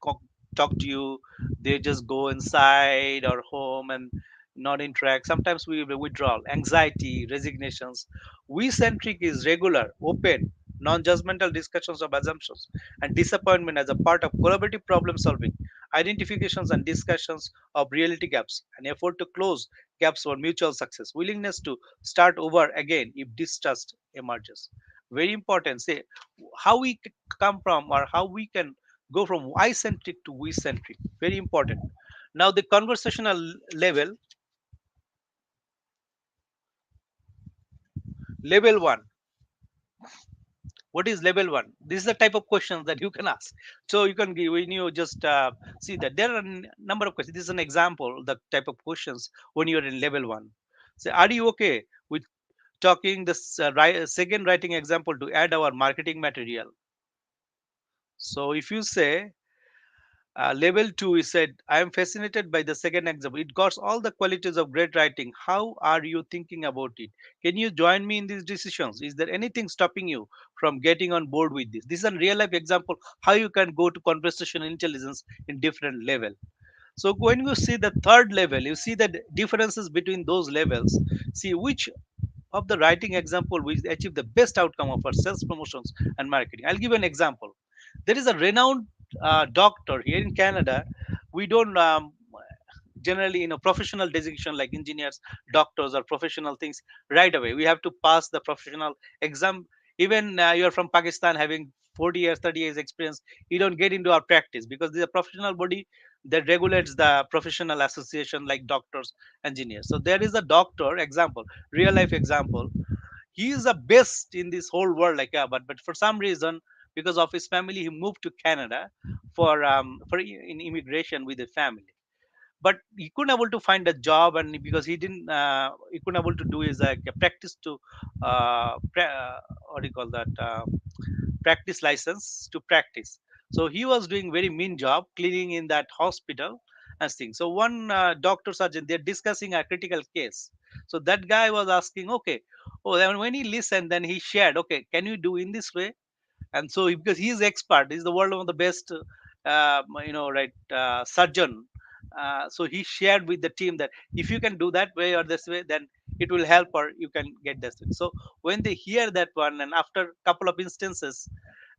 talk to you, they just go inside or home and not interact. Sometimes we have withdrawal, anxiety, resignations. We centric is regular, open, non-judgmental discussions of assumptions and disappointment as a part of collaborative problem solving, identifications and discussions of reality gaps, and effort to close gaps for mutual success, willingness to start over again if distrust emerges. Very important. Say how we come from or how we can go from I centric to we centric. Very important. Now the conversational level, level one. What is level one? This is the type of questions that you can ask. So you can give when you just see that there are a number of questions. This is an example, the type of questions when you're in level one. Say, are you okay with talking this second writing example to add our marketing material? So if you say level 2, he said, I am fascinated by the second example. It got all the qualities of great writing. How are you thinking about it? Can you join me in these decisions? Is there anything stopping you from getting on board with this? This is a real life example how you can go to conversational intelligence in different level. So when you see the third level, you see the differences between those levels. See which of the writing example will achieve the best outcome of our sales promotions and marketing. I'll give an example. There is a renowned doctor here in Canada. We don't generally, professional designation like engineers, doctors, or professional things right away. We have to pass the professional exam. Even you're from Pakistan having 40 years, 30 years experience, you don't get into our practice because there's a professional body that regulates the professional association like doctors, engineers. So there is a doctor example, real life example. He is the best in this whole world, like but for some reason, because of his family, he moved to Canada for in immigration with the family. But he couldn't able to find a job, and because he couldn't able to do his like a practice to what do you call that, practice license to practice. So he was doing very mean job cleaning in that hospital and things. So one doctor surgeon, they're discussing a critical case. So that guy was asking, okay, oh, then when he listened, then he shared, okay, can you do in this way? And so because he is expert, he's the world one of the best right, surgeon. So he shared with the team that if you can do that way or this way, then it will help, or you can get this thing. So when they hear that one, and after a couple of instances,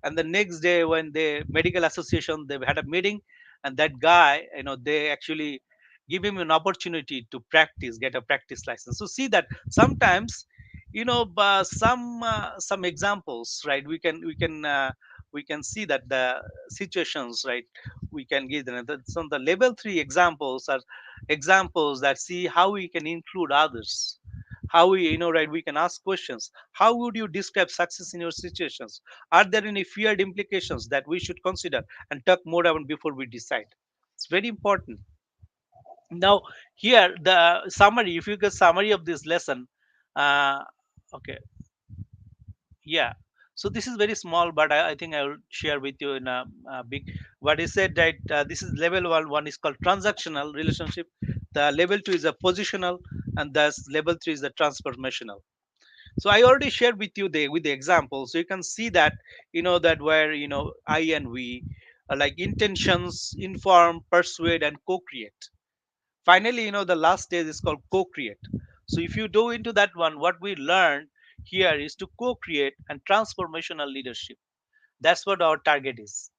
and the next day when the medical association, they've had a meeting, and that guy, they actually give him an opportunity to practice, get a practice license. So see that sometimes, some examples, right? We can see that the situations, right? We can give them. So the level 3 examples are examples that see how we can include others, how we, right, we can ask questions. How would you describe success in your situations? Are there any feared implications that we should consider and talk more about before we decide? It's very important. Now, here the summary, if you get summary of this lesson, uh, okay, yeah. So this is very small, but I think I will share with you in a big. What I said, that this is level one. One is called transactional relationship. The level two is a positional, and thus level three is the transformational. So I already shared with you the with the example, so you can see that, that where, I and we, like intentions, inform, persuade, and co-create. Finally, the last stage is called co-create. So if you do into that one, what we learned here is to co-create and transformational leadership. That's what our target is.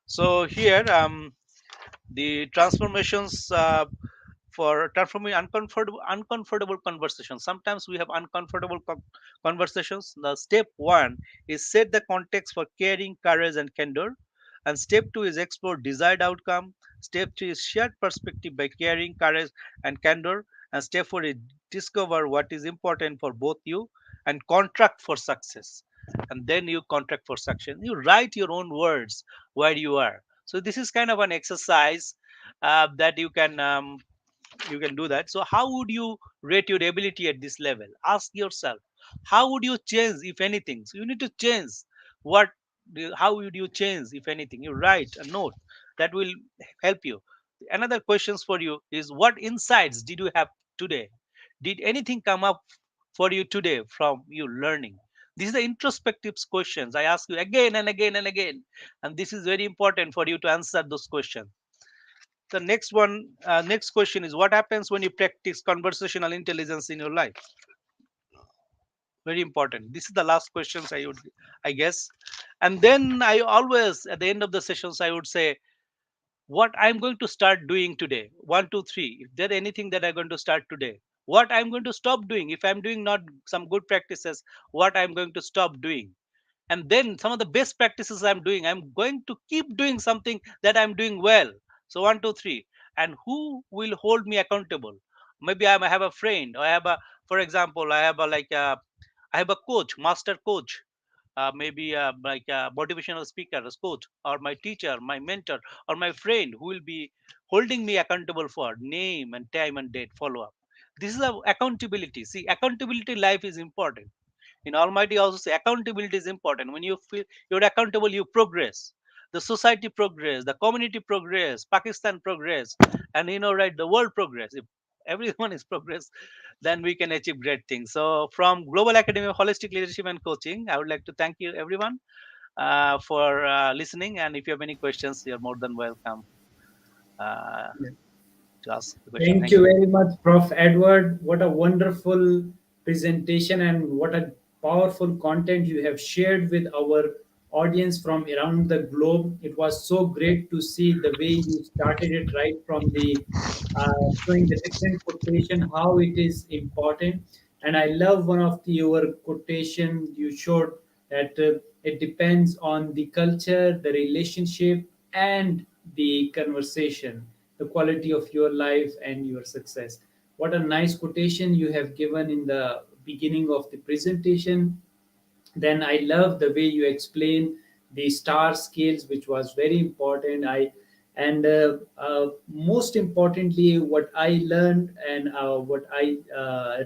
So here, the transformations, for transforming uncomfortable conversations. Sometimes we have uncomfortable conversations. The step one is set the context for caring, courage, and candor. And step two is explore desired outcome. Step three is shared perspective by caring, courage, and candor. And step four is discover what is important for both you and contract for success. And then you contract for success. You write your own words where you are. So this is kind of an exercise that you can do that. So how would you rate your ability at this level? Ask yourself, how would you change if anything? So you need to change. what how would you change if anything? You write a note that will help you. Another questions for you is, what insights did you have today? Did anything come up for you today from you learning? These are the introspective questions I ask you again and again and again, and this is very important for you to answer those questions. The next one, next question is, what happens when you practice conversational intelligence in your life? Very important. This is the last questions I guess. And then I always, at the end of the sessions, I would say, what I'm going to start doing today. One, two, three. If there anything that I'm going to start today, what I'm going to stop doing. If I'm doing not some good practices, what I'm going to stop doing. And then some of the best practices I'm going to keep doing something that I'm doing well. So one, two, three. And who will hold me accountable? Maybe I have a friend, or I have a, for example, I have a coach, master coach, maybe like a motivational speaker, a coach, or my teacher, my mentor, or my friend who will be holding me accountable for name and time and date follow up. This is a accountability. See, accountability life is important. In Almighty also say accountability is important. When you feel you're accountable, you progress. The society progress, the community progress, Pakistan progress, and right, the world progress. If everyone is progress, then we can achieve great things. So from Global Academy of Holistic Leadership and Coaching, I would like to thank you everyone for listening. And if you have any questions, you're more than welcome uh, to ask the question. Thank Thank you you. very much, Prof. Edward. What a wonderful presentation and what a powerful content you have shared with our audience from around the globe. It was so great to see the way you started it right from the showing the different quotation, how it is important. And I love one of your quotation you showed that it depends on the culture, the relationship, and the conversation, the quality of your life and your success. What a nice quotation you have given in the beginning of the presentation. Then I love the way you explain the star scales, which was very important. And most importantly, what I learned and what I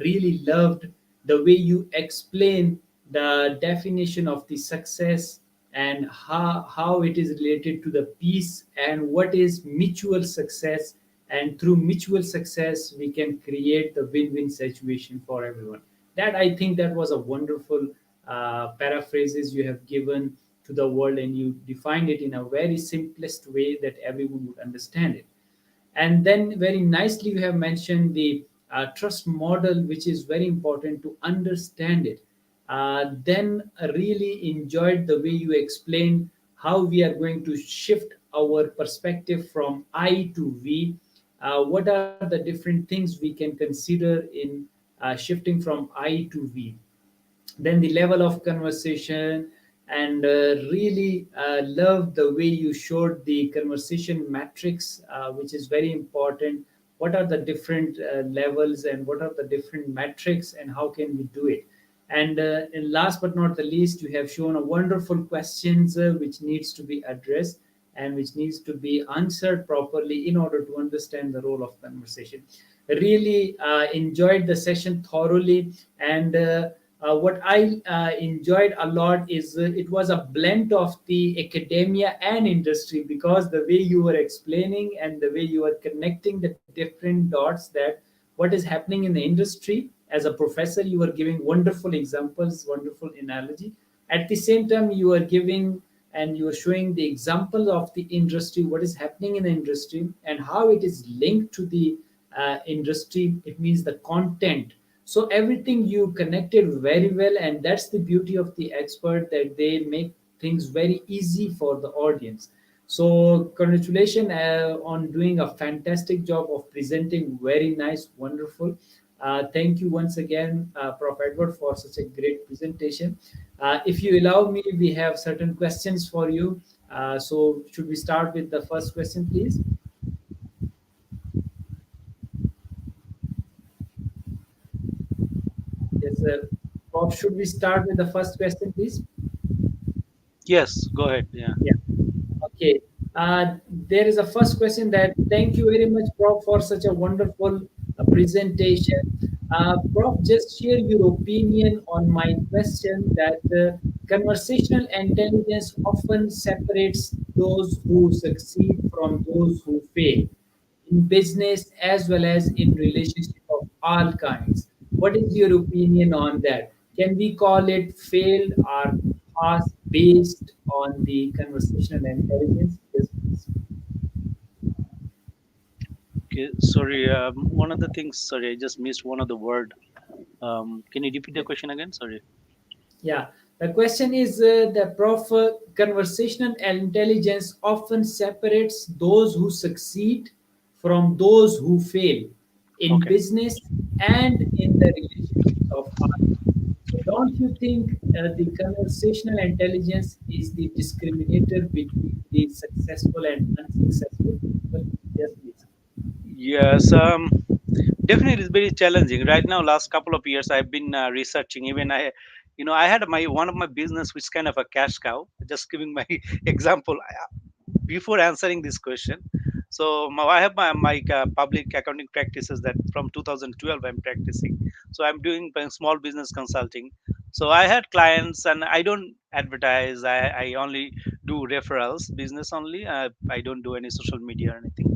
really loved, the way you explain the definition of the success and how it is related to the peace and what is mutual success, and through mutual success we can create the win-win situation for everyone. That, I think, that was a wonderful paraphrases you have given to the world, and you defined it in a very simplest way that everyone would understand it. And then very nicely you have mentioned the trust model, which is very important to understand it. Then really enjoyed the way you explained how we are going to shift our perspective from I to we. What are the different things we can consider in shifting from I to we? Then the level of conversation, and really love the way you showed the conversation matrix, which is very important. What are the different levels, and what are the different metrics, and how can we do it? And last but not the least, you have shown a wonderful questions which needs to be addressed and which needs to be answered properly in order to understand the role of conversation. Really enjoyed the session thoroughly. And what I enjoyed a lot is it was a blend of the academia and industry, because the way you were explaining and the way you were connecting the different dots, that what is happening in the industry. As a professor, you were giving wonderful examples, wonderful analogy. At the same time, you are giving and you are showing the example of the industry, what is happening in the industry and how it is linked to the industry. It means the content. So everything you connected very well, and that's the beauty of the expert, that they make things very easy for the audience. So congratulations on doing a fantastic job of presenting. Very nice, wonderful. Thank you once again, Prof. Edward, for such a great presentation. If you allow me, we have certain questions for you. So should we start with the first question, please? Yes, sir. Prof, should we start with the first question, please? Yes, go ahead. Yeah. Yeah. Okay. There is a first question that thank you very much, Prof, for such a wonderful presentation. Prof, just share your opinion on my question that conversational intelligence often separates those who succeed from those who fail in business as well as in relationship of all kinds. What is your opinion on that? Can we call it failed or pass based on the conversational intelligence? Yes, please. Okay. Sorry. One of the things. Sorry, I just missed one of the word. Can you repeat the Yeah. question again? Sorry. Yeah. The question is the prof conversational intelligence often separates those who succeed from those who fail in Okay. business and in the relationships of others. So don't you think the conversational intelligence is the discriminator between the successful and unsuccessful people? Yes, please. Yes. Definitely, it's very challenging right now. Last couple of years, I've been researching. Even I had my one of my business, which is kind of a cash cow. Just giving my example before answering this question. So I have my public accounting practices that from 2012 I'm practicing. So I'm doing small business consulting. So I had clients, and I don't advertise. I only do referrals business only. I don't do any social media or anything.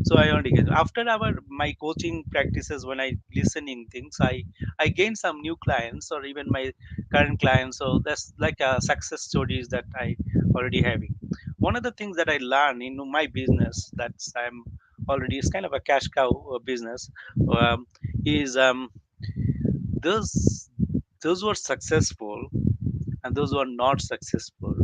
So I only get after our my coaching practices. When I listening things, I gain some new clients or even my current clients. So that's like success stories that I already having. One of the things that I learn in my business, that's I'm already, it's kind of a cash cow business, um, is those those who are successful and those who are not successful,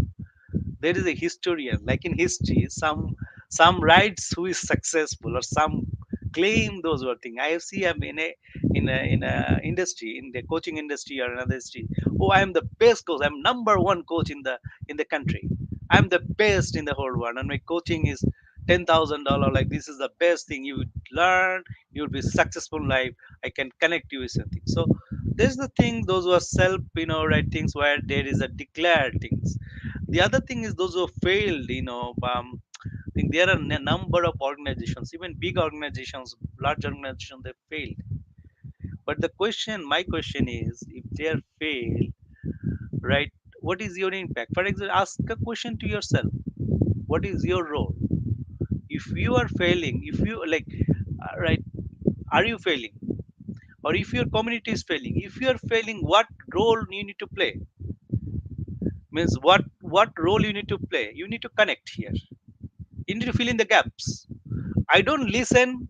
there is a historian, like in history, some writes who is successful or some claim those were things. I see I'm in a industry, in the coaching industry or another industry. Oh, I am the best coach, I'm number one coach in the country, I'm the best in the whole world, and my coaching is $10,000. Like, this is the best thing you would learn, you will be successful in life, I can connect you with something. So there's the thing, those who are self, right things, where there is a declared things. The other thing is those who failed, I think there are a number of organizations, even big organizations, large organizations, they failed. But my question is, if they are failed, right, what is your impact? For example, ask a question to yourself: what is your role? If you are failing, if you like, right, are you failing? Or if your community is failing, if you are failing, what role you need to play? Means what role you need to play? You need to connect here. You need to fill in the gaps. I don't listen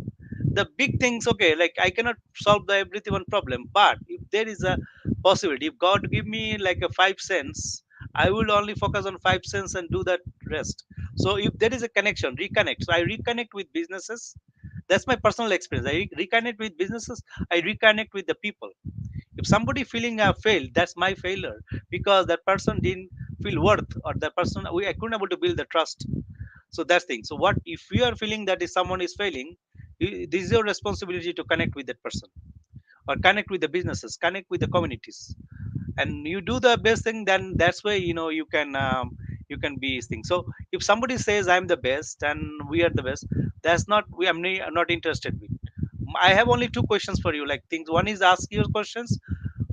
the big things, okay, like I cannot solve the everything one problem, but if there is a possibility, if God give me like a 5 cents, I will only focus on 5 cents and do that rest. So if there is a connection, reconnect. So I reconnect with businesses. That's my personal experience. I reconnect with businesses. I reconnect with the people. If somebody feeling failed, that's my failure, because that person didn't feel worth, or that person I couldn't able to build the trust. So that's thing. So what if you are feeling that if someone is failing, this is your responsibility to connect with that person, or connect with the businesses, connect with the communities, and you do the best thing. Then that's why you can be thing. So if somebody says I'm the best and we are the best, that's not we I'm not interested with. I have only two questions for you, like things. One is ask your questions,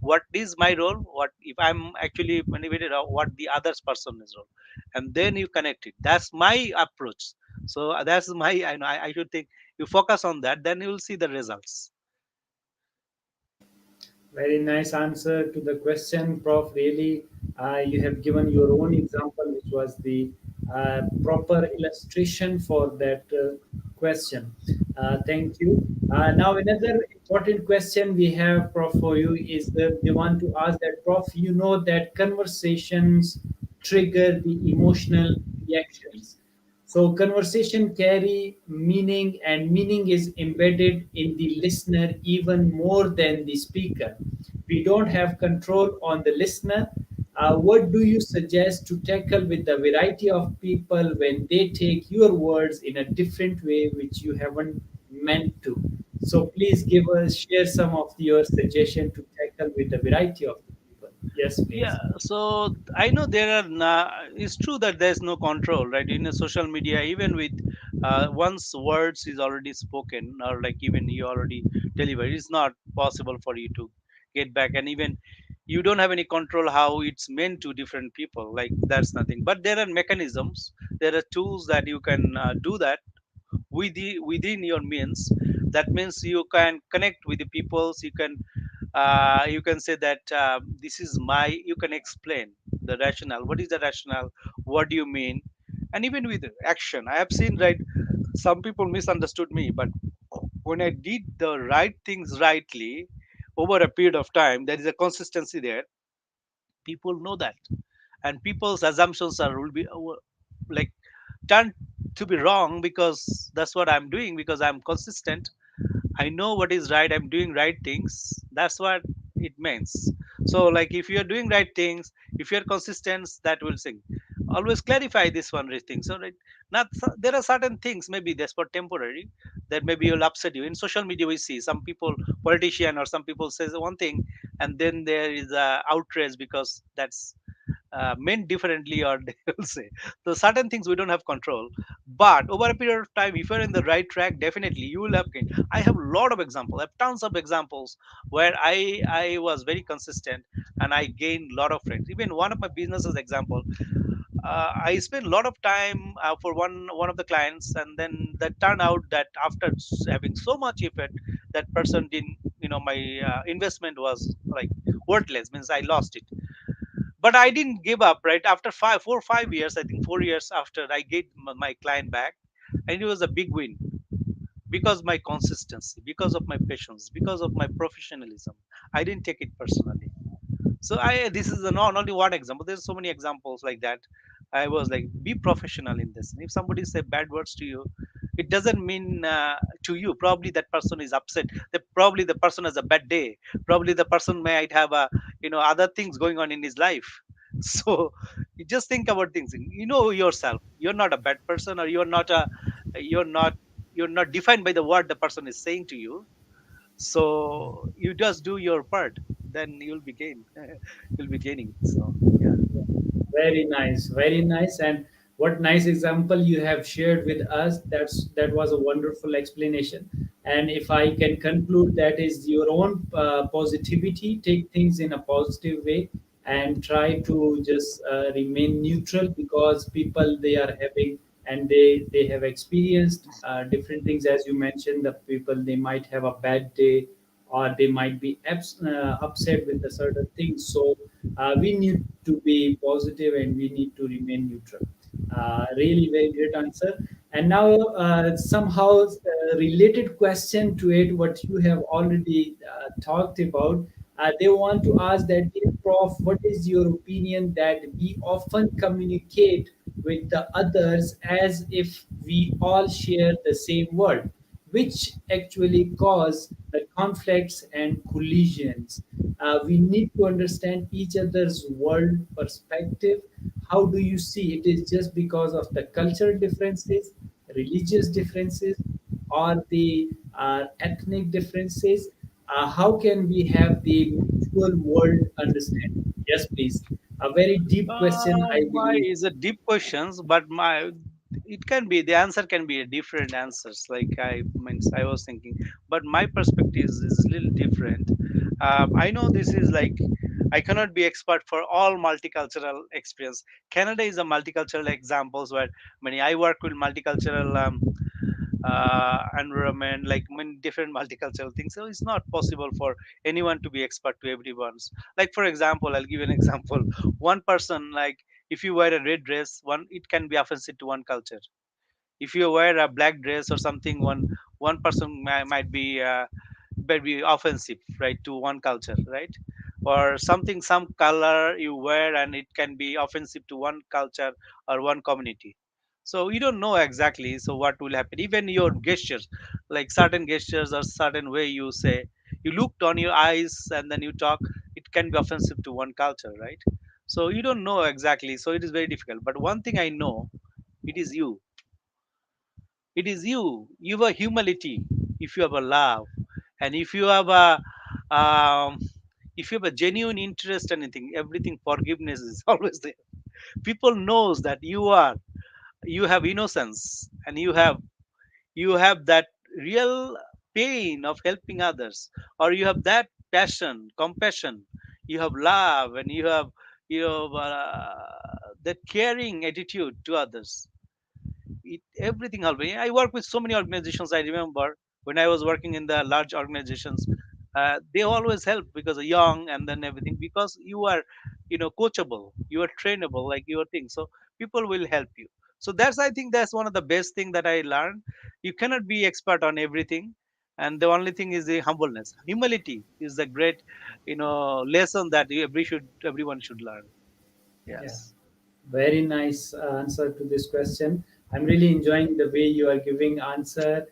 what is my role, what if I'm actually motivated, or what the other person is role, and then you connect it. That's my approach. So that's my I should think you focus on that, then you will see the results. Very nice answer to the question, Prof. Really, you have given your own example, which was the proper illustration for that question. Thank you. Now, another important question we have, Prof, for you is that we want to ask that, Prof, you know that conversations trigger the emotional reactions. So conversation carry meaning, and meaning is embedded in the listener even more than the speaker. We don't have control on the listener. What do you suggest to tackle with the variety of people when they take your words in a different way which you haven't meant to? So please give us share some of your suggestion to tackle with the variety of the people. Yes, Yeah, please. so I know there are it's true that there's no control, right, in a social media. Even with once words is already spoken, or like even you already deliver, it's not possible for you to get back. And even you don't have any control how it's meant to different people, like that's nothing. But there are mechanisms, there are tools that you can do that within your means. That means you can connect with the peoples. You can say that this is my, you can explain the rationale, what is the rationale, what do you mean. And even with action, I have seen, right, some people misunderstood me, but when I did the right things rightly over a period of time, there is a consistency there. People know that, and people's assumptions are will be like turned to be wrong, because that's what I'm doing, because I'm consistent. I know what is right. I'm doing right things. That's what it means. So, like, if you're doing right things, if you're consistent, that will sing. Always clarify this one thing. So, right, not there are certain things maybe that's for temporary, that maybe will upset you. In social media, we see some people, politician or some people says one thing, and then there is a outrage because that's meant differently, or they will say. So certain things we don't have control, but over a period of time, if you're in the right track, definitely you will have gained. I have a lot of examples, I have tons of examples where I was very consistent, and I gained a lot of friends. Even one of my businesses example, I spent a lot of time for one of the clients, and then that turned out that after having so much effort, that person didn't, my investment was like worthless, means I lost it. But I didn't give up. Right after 5 4 5 years, I think 4 years after, I get my client back, and it was a big win, because my consistency, because of my patience, because of my professionalism. I didn't take it personally. So I this is not only one example. There's so many examples like that. I was like, be professional in this. And if somebody say bad words to you, it doesn't mean to you. Probably that person is upset. That probably the person has a bad day. Probably the person might have a other things going on in his life. So you just think about things. You know yourself. You're not a bad person, or you're not you're not defined by the word the person is saying to you. So you just do your part, then you'll be gaining. So yeah. Very nice, very nice. And what nice example you have shared with us. That was a wonderful explanation. And if I can conclude, that is your own positivity. Take things in a positive way and try to just remain neutral, because people they are having and they have experienced different things. As you mentioned, the people they might have a bad day, or they might be upset with a certain things. So we need to be positive and we need to remain neutral. Really, very great answer. And now, somehow related question to it, what you have already talked about. They want to ask that, dear Prof, what is your opinion that we often communicate with the others as if we all share the same world, which actually cause the conflicts and collisions. We need to understand each other's world perspective. How do you see it? Is just because of the cultural differences, religious differences, or the ethnic differences? How can we have the mutual world understanding? Yes, please. A very deep question, I My believe. is a deep questions, but my it can be the answer can be a different answers. Like I means I was thinking, but my perspective is a little different. I know this is like I cannot be expert for all multicultural experience. Canada is a multicultural examples where many I work with multicultural environment, like many different multicultural things. So it's not possible for anyone to be expert to everyone's. Like for example, I'll give you an example. One person, like if you wear a red dress, one it can be offensive to one culture. If you wear a black dress or something, one person might be offensive, right, to one culture, right? Or something, some color you wear and it can be offensive to one culture or one community. So you don't know exactly so what will happen. Even your gestures, like certain gestures or certain way you say, you looked on your eyes and then you talk, it can be offensive to one culture, right? So you don't know exactly, so it is very difficult. But one thing I know, it is you, you have a humility, if you have a love, and if you have a um, if you have a genuine interest in anything, everything, forgiveness is always there. People knows that you have innocence, and you have that real pain of helping others, or you have that passion, compassion, you have love, and you have that caring attitude to others. Everything helping. I work with so many organizations. I remember when I was working in the large organizations, they always help because they're young and then everything, because you are coachable, you are trainable, like your thing, so people will help you. So that's, I think that's one of the best thing that I learned. You cannot be expert on everything, and the only thing is the humbleness. Humility is the great lesson that everyone should learn. Yeah. Yes. Very nice answer to this question. I'm really enjoying the way you are giving answer.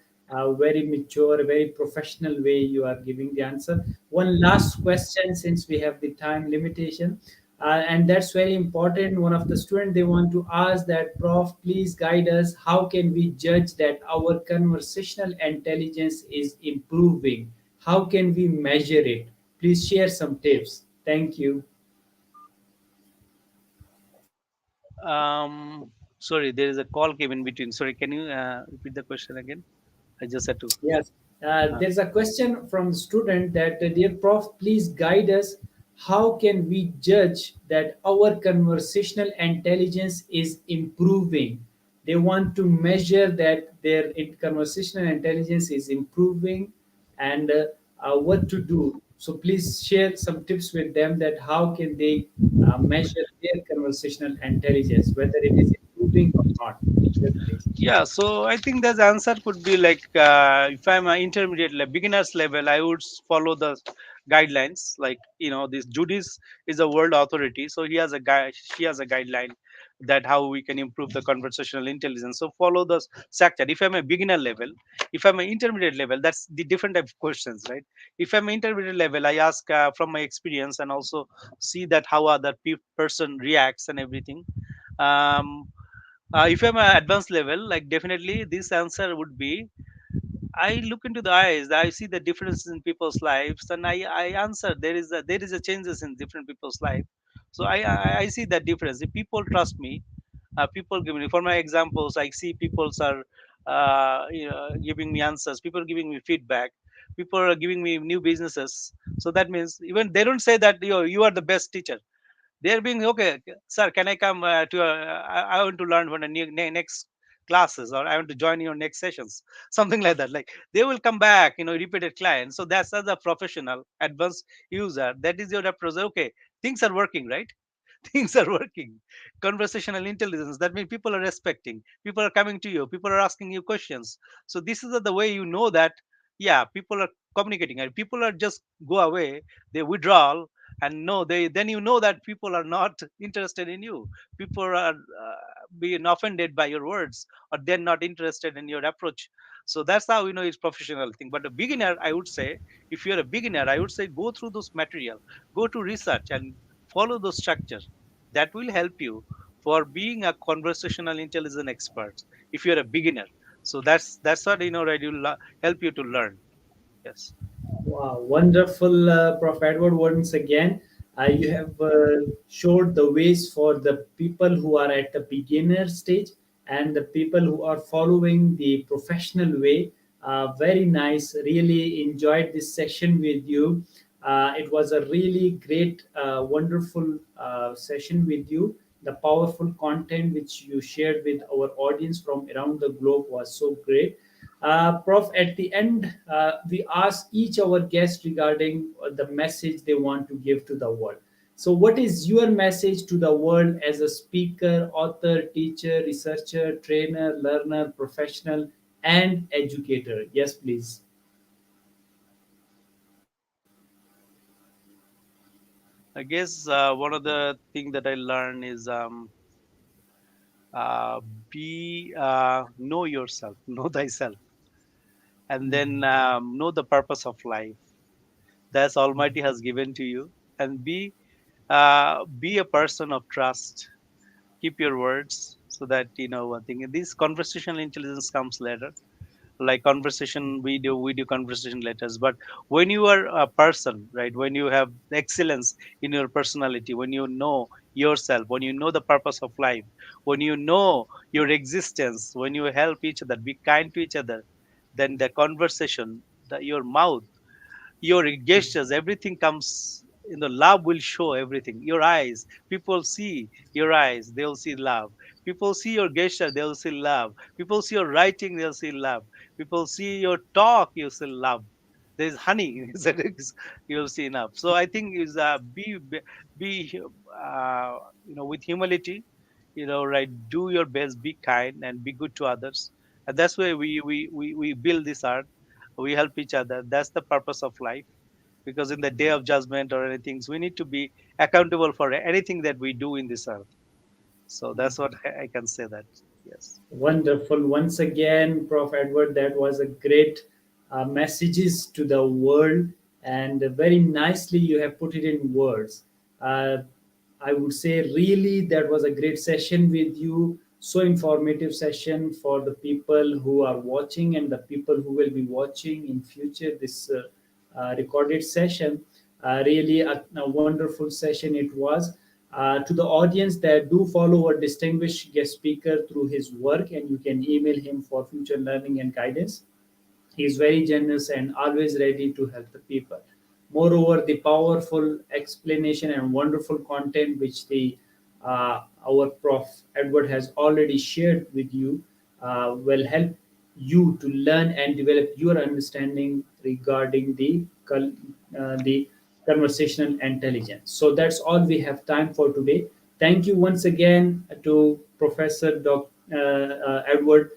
Very mature, very professional way you are giving the answer. One last question, since we have the time limitation, and that's very important. One of the students, they want to ask that, Prof, please guide us. How can we judge that our conversational intelligence is improving? How can we measure it? Please share some tips. Thank you. Sorry, there is a call came in between. Sorry, can you repeat the question again? I just had to. Yes, Uh, there's a question from the student that, dear Prof, please guide us. How can we judge that our conversational intelligence is improving? They want to measure that their conversational intelligence is improving, and what to do. So please share some tips with them that how can they measure their conversational intelligence, whether it is improving or not. Yes, please. Yeah, so I think the answer could be like if I'm an intermediate beginners level, I would follow the guidelines. Like this Judy's is a world authority, so he has a guy, she has a guideline that how we can improve the conversational intelligence. So follow the sector. If I'm a beginner level, if I'm an intermediate level, that's the different type of questions, right? If I'm an intermediate level, I ask from my experience and also see that how other person reacts and everything. Um, if I'm at advanced level, like definitely this answer would be I look into the eyes, I see the differences in people's lives, and I answer there is a changes in different people's life. So I see that difference. If people trust me, people give me for my examples. I see people's are giving me answers. People giving me feedback. People are giving me new businesses. So that means even they don't say that you are the best teacher. They're being okay, sir. Can I come to? I want to learn for the next classes, or I want to join your next sessions, something like that. Like they will come back, repeated clients. So that's as a professional, advanced user. That is your approach. Okay, things are working, right? things are working. Conversational intelligence, that means people are respecting, people are coming to you, people are asking you questions. So this is the way you know that, yeah, people are communicating, and people are just go away, they withdraw, and no, they then you know that people are not interested in you. People are being offended by your words, or they're not interested in your approach. So that's how you know it's professional thing. But a beginner, I would say, if you're a beginner, I would say go through those material, go to research and follow those structures. That will help you for being a conversational intelligence expert if you're a beginner. So that's what you know, right, will help you to learn. Yes. Wow, wonderful, Prof. Edward. Once again, you have showed the ways for the people who are at the beginner stage and the people who are following the professional way. Very nice. Really enjoyed this session with you. It was a really great, wonderful session with you. The powerful content which you shared with our audience from around the globe was so great. Prof, at the end, we ask each our guest regarding the message they want to give to the world. So, what is your message to the world as a speaker, author, teacher, researcher, trainer, learner, professional, and educator? Yes, please. I guess one of the thing that I learned is uh, be know yourself, know thyself, and then know the purpose of life that's Almighty has given to you, and be a person of trust. Keep your words, so that you know one thing. This conversational intelligence comes later. Like conversation, we do conversation letters. But when you are a person, right? When you have excellence in your personality, when you know yourself, when you know the purpose of life, when you know your existence, when you help each other, be kind to each other, then the conversation, your mouth, your gestures, everything comes, you know, love will show everything. Your eyes, people see your eyes, they'll see love. People see your gesture, they'll see love. People see your writing, they'll see love. People see your talk, you'll see love. There's honey, you'll see enough. So I think is be you know, with humility, you know, right, do your best, be kind and be good to others. And that's why we build this art, we help each other. That's the purpose of life. Because in the day of judgment or anything, so we need to be accountable for anything that we do in this earth. So that's what I can say that. Yes. Wonderful. Once again, Prof. Edward, that was a great messages to the world, and very nicely you have put it in words. Uh, I would say, really, that was a great session with you. So informative session for the people who are watching and the people who will be watching in future this recorded session. Really, a wonderful session it was. To the audience that do follow our distinguished guest speaker through his work, and you can email him for future learning and guidance. He is very generous and always ready to help the people. Moreover, the powerful explanation and wonderful content which the our Prof. Edward has already shared with you will help you to learn and develop your understanding regarding the conversational intelligence. So that's all we have time for today. Thank you once again to Professor Edward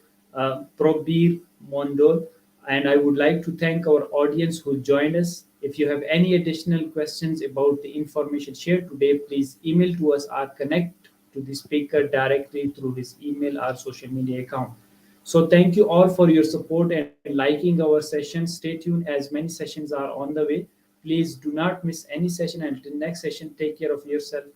Probir Mondol, and I would like to thank our audience who joined us. If you have any additional questions about the information shared today, please email to us or connect to the speaker directly through his email or social media account. So thank you all for your support and liking our session. Stay tuned as many sessions are on the way. Please do not miss any session. Until next session, take care of yourself. Bye.